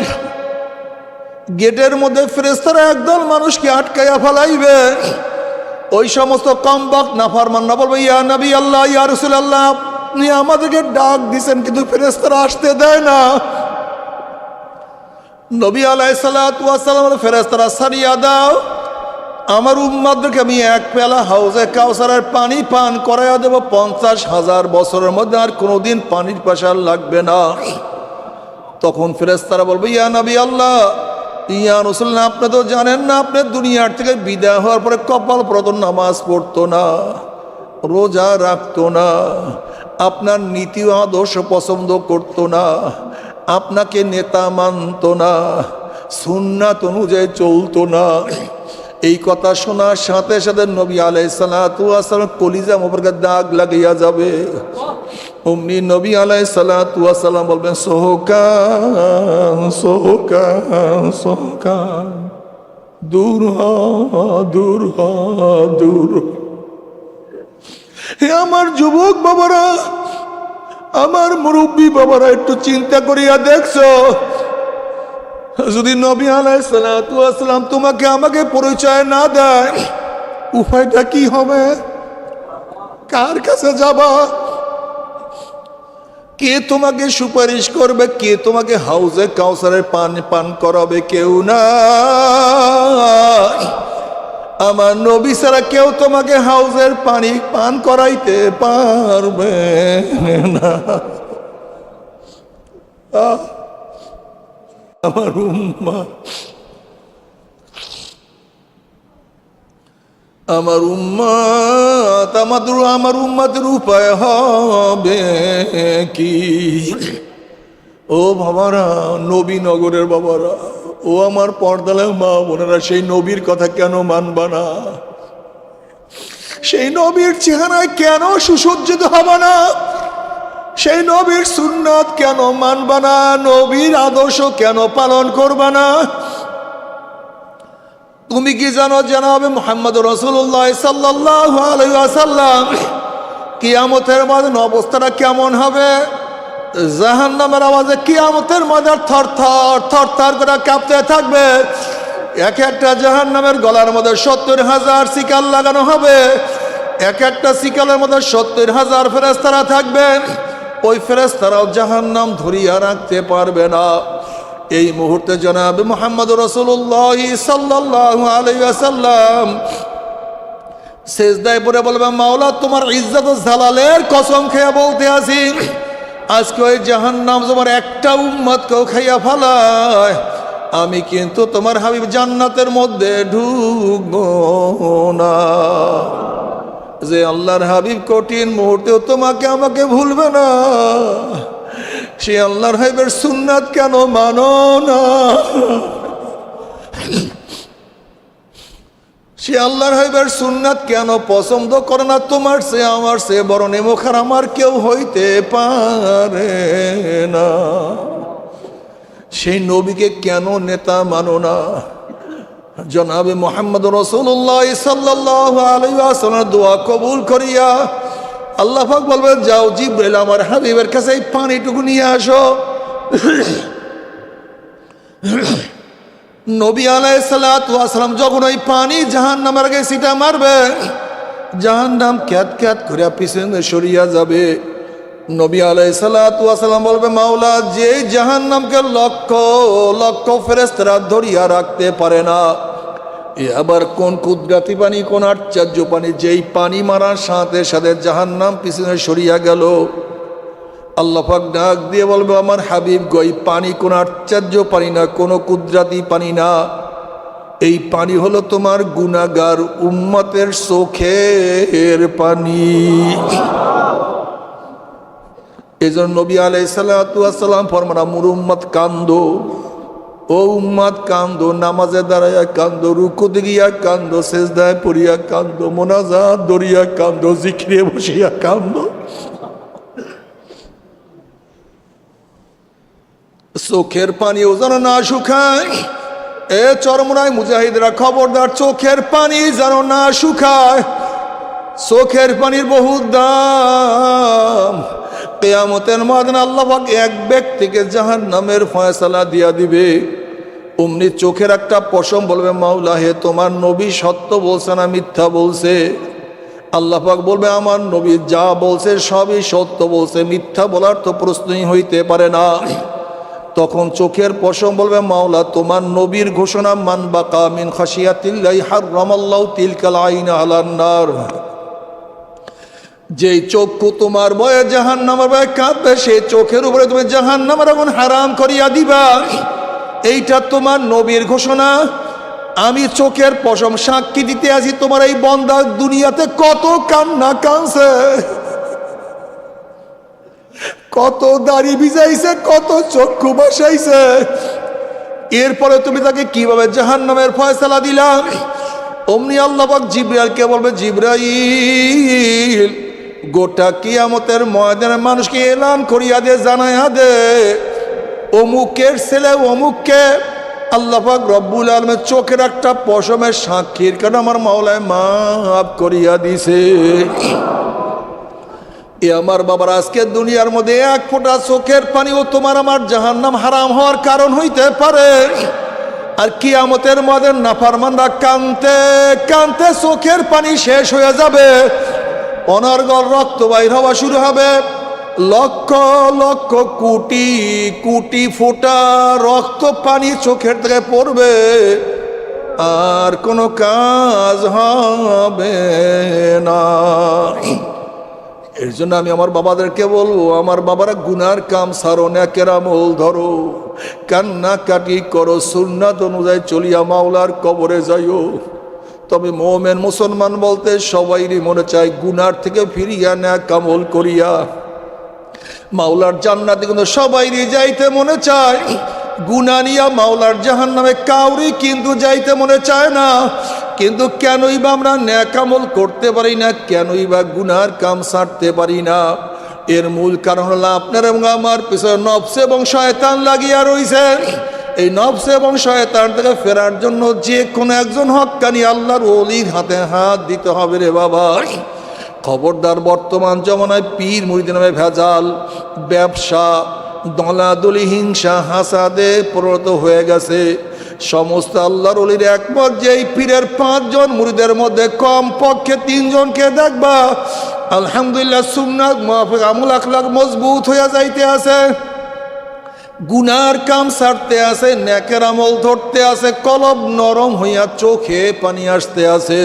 গেটের মধ্যে ফেরেশতারা একদল মানুষকে আটকাইয়া ফেলাইবে। ওই সমস্ত কমবক্ত নাফরমান না বলবে, ইয়া নবী আল্লাহ, ইয়া রাসূলুল্লাহ, আপনি আমাদেরকে ডাক দিছেন কিন্তু ফেরেশতারা আসতে দেয় না। নবী আলাইহিস সালাতু ওয়াস সালাম, ফেরেশতারা সারিয়া দাও, আমার উম্মতদেরকে আমি এক পেয়ালা হাউজে কাউসারের পানি পান করাইয়া দেব, 50,000 বছরের মধ্যে আর কোনোদিন পানির পিপাসা লাগবে না। তখন ফেরেশতারা বলবে, ইয়া নবী আল্লাহ, ইয়া রাসূলুল্লাহ, আপনি তো জানেন না, আপনি দুনিয়ার থেকে বিদায় হওয়ার পরে কপাল প্রদন নামাজ পড়তো না, রোজা রাখতো না, আপনার নীতি আদর্শ পছন্দ করতো না, আপনাকে নেতা মানতো না, সুন্নাত অনুযায়ী চলতো না। এই কথা শোনার সাথে সাথে নবী আলাইহিস সালাতু ওয়াস সালাম কলিজা মোবারকে দাগ লাগিয়া যাবে। অমনি নবী আলাইহিস সালাতু ওয়াস সালাম বলবেন, সোহকান সোহকান সোহকান, দূর হ দূর হ দূর। হে আমার যুবক বাবারা, আমার মুরব্বী বাবারা, একটু চিন্তা করিয়া দেখছো, যদি নবী আলাইহিস সালাতু ওয়াস সালাম তোমাকে আমাকে পরিচয় না দেয়, উপায়টা কি হবে? কার কাছে যাবা? কে তোমাকে সুপারিশ করবে? কে তোমাকে হাউজে কাউসারের পানি পান করাবে? কেউ না। আমার নবী ছাড়া কেউ তোমাকে হাউজের পানি পান করাইতে পারবে না। আমার উম্মাহ, আমার উম্মতের উপায় হবে কি? ও বাবারা, নবীনগরের বাবারা, ও আমার পর্দালে মা বোনেরা, সেই নবীর কথা কেন মানবা না? সেই নবীর চেহারায় কেন সুসজ্জিত হবে না? সেই নবীর সুন্নাত কেন মানবা না? নবীর আদর্শ কেন পালন করবা না? তুমি কি জানো জনাবে মুহাম্মদ রাসূলুল্লাহ সাল্লাল্লাহু আলাইহি ওয়াসাল্লাম কিয়ামতের মাঝে অবস্থাটা কেমন হবে? জাহান্নামের আওয়াজে কিয়ামতের মাঝে থরথর করে কাঁপতে থাকবে। এক একটা জাহান্নামের গলার মধ্যে 70,000 শিকল লাগানো হবে। এক একটা শিকলের মধ্যে 70,000 ফেরেশতারা থাকবে। ওই ফেরেশতারাও জাহান্নাম ধরিয়া রাখতে পারবে না। এই মুহূর্তে জনাবে মুহাম্মদ রাসূলুল্লাহ সাল্লাল্লাহু আলাইহি ওয়াসাল্লাম সিজদায় পড়ে বলবে, মাওলা তোমার ইজ্জত ও জালালের কসম খেয়ে বলতে আছি, আজকে ওই জাহান্নাম তোমার একটা উম্মতকেও খাইয়া ফেলায়, আমি কিন্তু তোমার হাবিব জান্নাতের মধ্যে ঢুকবো না। যে আল্লাহর হাবিব কঠিন মুহূর্তেও তোমাকে আমাকে ভুলবে না, সে আল্লাহর হাবিবের সুন্নাত কেন মানো না? সে আল্লাহর হাবিবের সুন্নাত কেন পছন্দ করে না? তোমার সে আমার সে বড় নেমুখার আমার কেউ হইতে পারে না। সেই নবীকে কেন নেতা মানো না? জনাবে মুহাম্মদ রাসূলুল্লাহ সাল্লাল্লাহু আলাইহি ওয়াসাল্লাম দোয়া কবুল করিয়া আল্লাহ পাক বলবে, যাও জিবরাইল আমার হাবিবের কাছে এই পানিটুকু নিয়ে আসো। নবী আলাইহিস সালাতু ওয়াস সালাম যখন ওই পানি জাহান্নামের আগে ছিটা মারবে, জাহান্নাম ক্যাত ক্যাত করে পিছনে সরিয়া যাবে। নবী আলাইহিস সালাতু ওয়াস সালাম বলবে, মাওলা যে জাহান্নামকে লক্ষ লক্ষ ফেরেশতারা ধরিয়া রাখতে পারে না, এ আবার কোন কুদরতি পানি, কোন আশ্চর্য পানি, যেই পানি মারার সাথে সাথে জাহান্নাম পিছনে সরিয়া গেল। আল্লাহ পাক ডাক দিয়ে বলবে, আমার হাবিব গো, এই পানি কোন আশ্চর্য পানি না, কোন কুদরতি পানি না, এই পানি হলো তোমার গুনাহগার উম্মতের চোখের পানি। এজন্য নবী আলাইহিস সালাতু ওয়াস সালাম ফরমান, আমার উম্মত কান্দো, ও উম্মত কান্দো, নামাজে দাঁড়াইয়া কান্দো, রুকুতে গিয়া কান্দো, সেজদায় পড়িয়া কান্দো, মোনাজাত দরিয়া কান্দো, জিকিরে বসিয়া কান্দো। চোখের পানিও যেন না শুকায়। এ চরমরাই মুজাহিদরা খবরদার, চোখের পানি যেন না শুকায়। চোখের পানির বহু দাম। কিয়ামতের ময়দানে আল্লাহ পাক এক ব্যক্তিকে জাহান্নামের ফয়সালা দিয়া দিবে। অমনি চোখের একটা পশম বলবে, মাওলা হে তোমার নবী সত্য বলছে না মিথ্যা বলছে? আল্লাহ পাক বলবে, আমার নবী যা বলছে সবই সত্য বলছে, মিথ্যা বলার তো প্রশ্নই হইতে পারে না। তখন চোখের পশম বলবে, মাওলা তোমার নবীর ঘোষণা, মান বাকা মিন খাশিয়াতিল্লাহি হারামাল্লাহু তিলকাল আইনা আলান নার। যেই চক্ষু তোমার ভয়ে জাহান্নামের ভয়ে কাঁদবে, সেই চোখের উপরে তুমি জাহান্নামের আগুন হারাম করিয়া দিবা। এইটা তোমার নবীর ঘোষণা। আমি চোখের পশম সাক্ষী দিতে আছি, তোমার এই বান্দা দুনিয়াতে কত কান্না কাঁদছে, কত দাড়ি ভিজাইছে, কত চক্ষু বসাইছে। এরপরে তুমি তাকে কিভাবে জাহান্নামের ফয়সালা দিলাম? অমনি আল্লাহ পাক জিবরাইলকে বলবে, জিবরাইল গোটা কিয়ামতের ময়দানে মানুষকে এলান করিয়া দে, জানাইয়া দে, অমুকের ছেলে অমুককে আল্লাহ পাক রব্বুল আলামিন চোখের একটা পশমের সাক্ষীর কারণে আমার মাওলায় মাফ করিয়া দিছে। এ আমার বাবার, আজকে দুনিয়ার মধ্যে এক ফোঁটা চোখের পানিও তোমার আমার জাহান্নাম হারাম হওয়ার কারণ হইতে পারে। আর কিয়ামতের ময়দানে নাফরমানরা কানতে কানতে চোখের পানি শেষ হয়ে যাবে, অনর্গল রক্ত বাইর হওয়া শুরু হবে। লক্ষ লক্ষ কোটি কোটি ফোঁটা রক্ত পানি চোখের থেকে পড়বে, আর কোনো কাজ হবে না। এর জন্য আমি আমার বাবাদেরকে বলবো, আমার বাবারা গুনার কাম সারো, নেকের আমল ধরো, কান্না কাটি করো, সুন্নাত অনুযায়ী চলিয়া মাওলার কবরে যাইও। তবে মোমেন মুসলমান বলতে সবাইরই মনে চায় গুনার থেকে ফিরিয়া নেক আমল করিয়া মাওলার জান্নাতে, কিন্তু সবাইরই যাইতে মনে চায়। গুনাহ নিয়া মাওলার জাহান্নামে কাউরি কিন্তু যাইতে মনে চায় না। কিন্তু কেনই বা আমরা নেক আমল করতে পারি না, কেনই বা গুনার কাম ছাড়তে পারি না? এর মূল কারণ হলো আপনার এবং আমার পিছনে নফস এবং শয়তান লাগিয়া রইছে। এই নফস এবং শয়তান থেকে ফেরার জন্য যে কোনো একজন হক্কানি আল্লাহর ওলির হাতে হাত দিতে হবে রে বাবা। খবরদার, বর্তমান জমানায় পীর মুরিদ নামে ভেজাল, ব্যবসা, দলাদলি, হিংসা, হাসাদে পরিণত হয়ে গেছে। সমস্ত আল্লাহর ওলির একমত যে এই পীরের 5 জন মুরিদের মধ্যে কম পক্ষে 3 জনকে দেখবা আলহামদুলিল্লাহ সুন্নাত মুআফিক আমল আখলাক মজবুত হয়ে যাইতে আছে, গুনার কাম ছাড়তে আছে, নেকের আমল ধরতে আছে, কলব নরম হইয়া চোখে পানি আসতে আছে।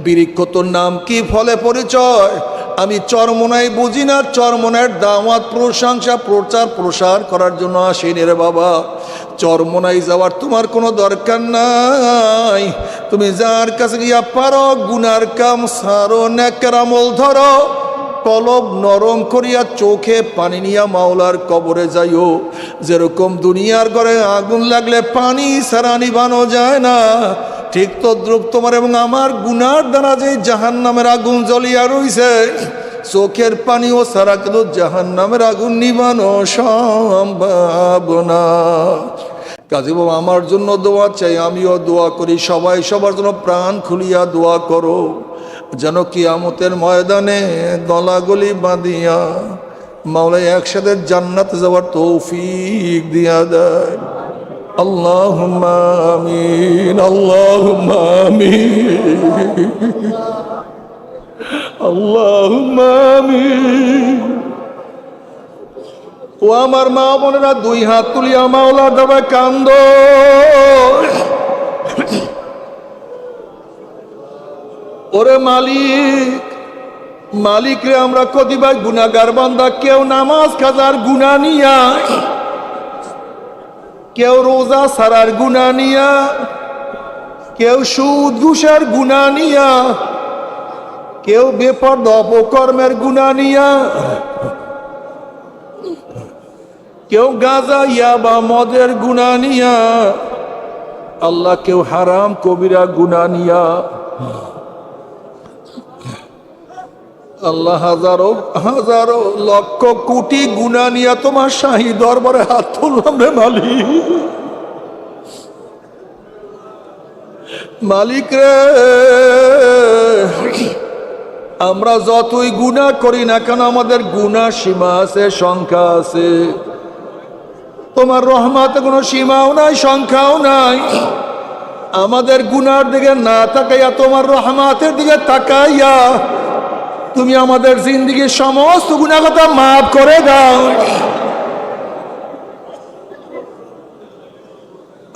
বৃক্ষ তোর নাম কি, ফলে পরিচয়? আমি চরমনাই বুঝি না, চরমনায়ের দাওয়াত প্রশংসা প্রচার প্রসার করার জন্য আসিনি রে বাবা। চরমনাই যাওয়ার তোমার কোনো দরকার নাই। তুমি যার কাছে গিয়া পারো গুনার কাম ছাড়ো, নেকের আমল ধরো, কলব নরম করিয়া চোখে পানি নিয়া মাওলার কবরে যাইও। যেরকম দুনিয়ার ঘরে আগুন লাগলে পানি ছাড়া নিভানো যায় না, ঠিক তদ্রুপ তোমার এবং আমার গুনার দ্বারা যে জাহান্নামের আগুন জ্বলিয়া রইছে, চোখের পানিও ছাড়া কিন্তু জাহান্নামের আগুন নিভানো সম্ভব না। কাজী বাবা, আমার জন্য দোয়া চাই, আমিও দোয়া করি, সবাই সবার জন্য প্রাণ খুলিয়া দোয়া করো, যেন কিয়ামতের ময়দানে গলাগলি বাঁধিয়া মাওলা একসাথে জান্নাতে যাওয়ার তৌফিক দিয়া দেয়। আল্লাহুম্মা আমিন, আল্লাহুম্মা আমিন, আল্লাহুম্মা আমিন। ও আমার মা বোনেরা, 2 হাত তুলিয়া মাওলার দরবারে কান্দো। ওরে মালিক, মালিক রে, আমরা কতিবার গুনাহগার বান্দা, কেউ নামাজ কাজার গুনাহ নিয়া, কেউ রোজা সারার গুনাহ নিয়া, কেউ সুদ ঘুষের গুনাহ নিয়া, কেউ বেপরদা অপকর্মের গুনাহ নিয়া, কেউ গাঁজা ইয়াবা মদের গুনাহ নিয়া, আল্লাহ কেউ হারাম কবিরা গুনাহ নিয়া, আল্লাহ হাজারো হাজারো লক্ষ কোটি গুনাহ নিয়া তোমার শাহী দরবারে হাত তুললাম রে মালিক। মালিক রে, আমরা যতই গুনাহ করি না কেন আমাদের গুনাহ সীমা আছে, সংখ্যা আছে। তোমার রহমতে কোনো সীমাও নাই, সংখ্যাও নাই। আমাদের গুনার দিকে না তাকাইয়া তোমার রহমতের দিকে তাকাইয়া তুমি আমাদের জিন্দেগির সমস্ত গুনাহ কথা মাফ করে দাও।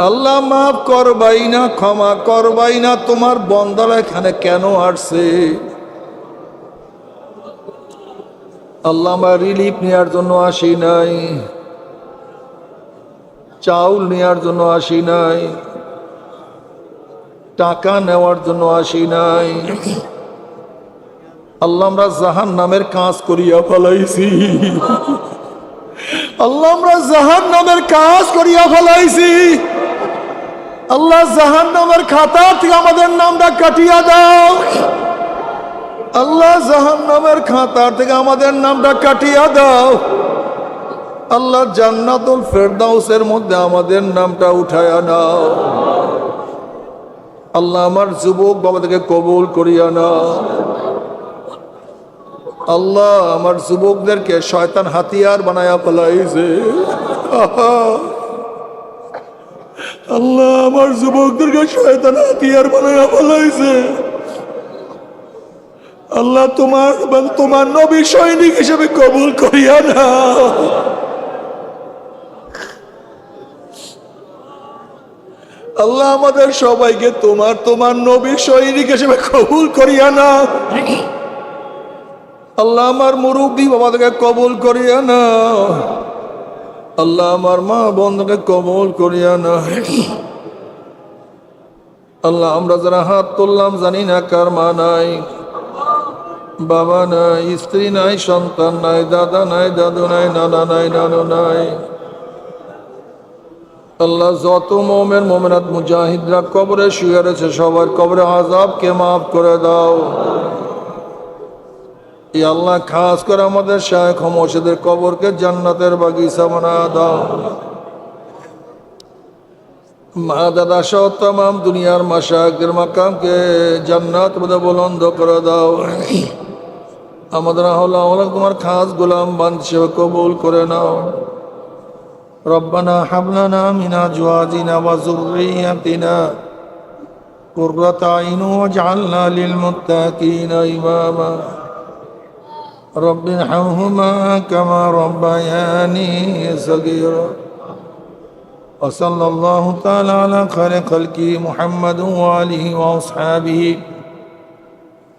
আল্লাহ মাফ করবাই না, ক্ষমা করবাই না? তোমার বন্দারা এখানে কেন আসছে? আল্লাহ, আমরা রিলিফ নেওয়ার জন্য আসি নাই, চাউল নেওয়ার জন্য আসি নাই, টাকা নেওয়ার জন্য আসি নাই। আল্লাহ, আমরা জাহান্নামের কাজ করিয়া ফেলাইছি। আল্লাহ, আমরা জাহান্নামের কাজ করিয়া ফেলাইছি। আল্লাহ, জাহান্নামের খাতা থেকে আমাদের নামটা কাটিয়া দাও। আল্লাহ, জাহান্নামের খাতা থেকে আমাদের নামটা কাটিয়া দাও। আল্লাহ, জান্নাতুল ফেরদাউসের মধ্যে আমাদের নামটা উঠায়া নাও। আল্লাহ, আমার যুবক বাবাদেরকে কবুল করিয়া নাও। আল্লাহ, আমার যুবকদেরকে শয়তান হাতিয়ার বানায়া ফেলাইছে। আল্লাহ, আমার যুবকদেরকে শয়তান হাতিয়ার বানায়া ফেলাইছে। আল্লাহ, তোমার নবী সৈনিক হিসেবে কবুল করিয়া নাও। আল্লাহ, আমাদের সবাইকে তোমার নবী সৈনিক হিসেবে কবুল করিয়া নাও। আল্লাহ, আমার মুরব্বী বাবাদেরকে কবুল করিয়া নাও। আল্লাহ, আমার মা বোনকে কবুল করিয়া নাও। আল্লাহ আমরা যারা হাত তুললাম জানি না কার মা নাই, বাবা নাই, স্ত্রী নাই, সন্তান নাই, দাদা নাই, দাদু নাই, নানা নাই, নানু নাই। আল্লাহ যত মোমেন মোমেনাত মুজাহিদরা কবরে শুয়ে রয়েছে সবার কবরে আযাবকে মাফ করে দাও। ই আল্লাহ খাস করে আমাদের শায়েখ মুর্শিদের কবরকে জান্নাতের বাগিচা বানায় দাও। মা দাদা সহ তামাম দুনিয়ার মাশায়েখদের মাকামকে জান্নাত মধ্যে বুলন্দ করে দাও। আমাদের আহলা তোমার খাস গোলাম বান্দা কবুল করে নাও। ربنا هب لنا من أزواجنا وذرياتنا قرة أعين واجعلنا للمتقين إماما رب ارحمهما كما ربياني صغيرا وصلى الله تعالى على خير خلقه محمد وآله وأصحابه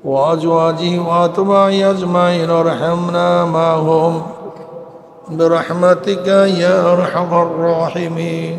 وأزواجه وأتباعه أجمعين وارحمنا معهم برحمتك يا أرحم الراحمين.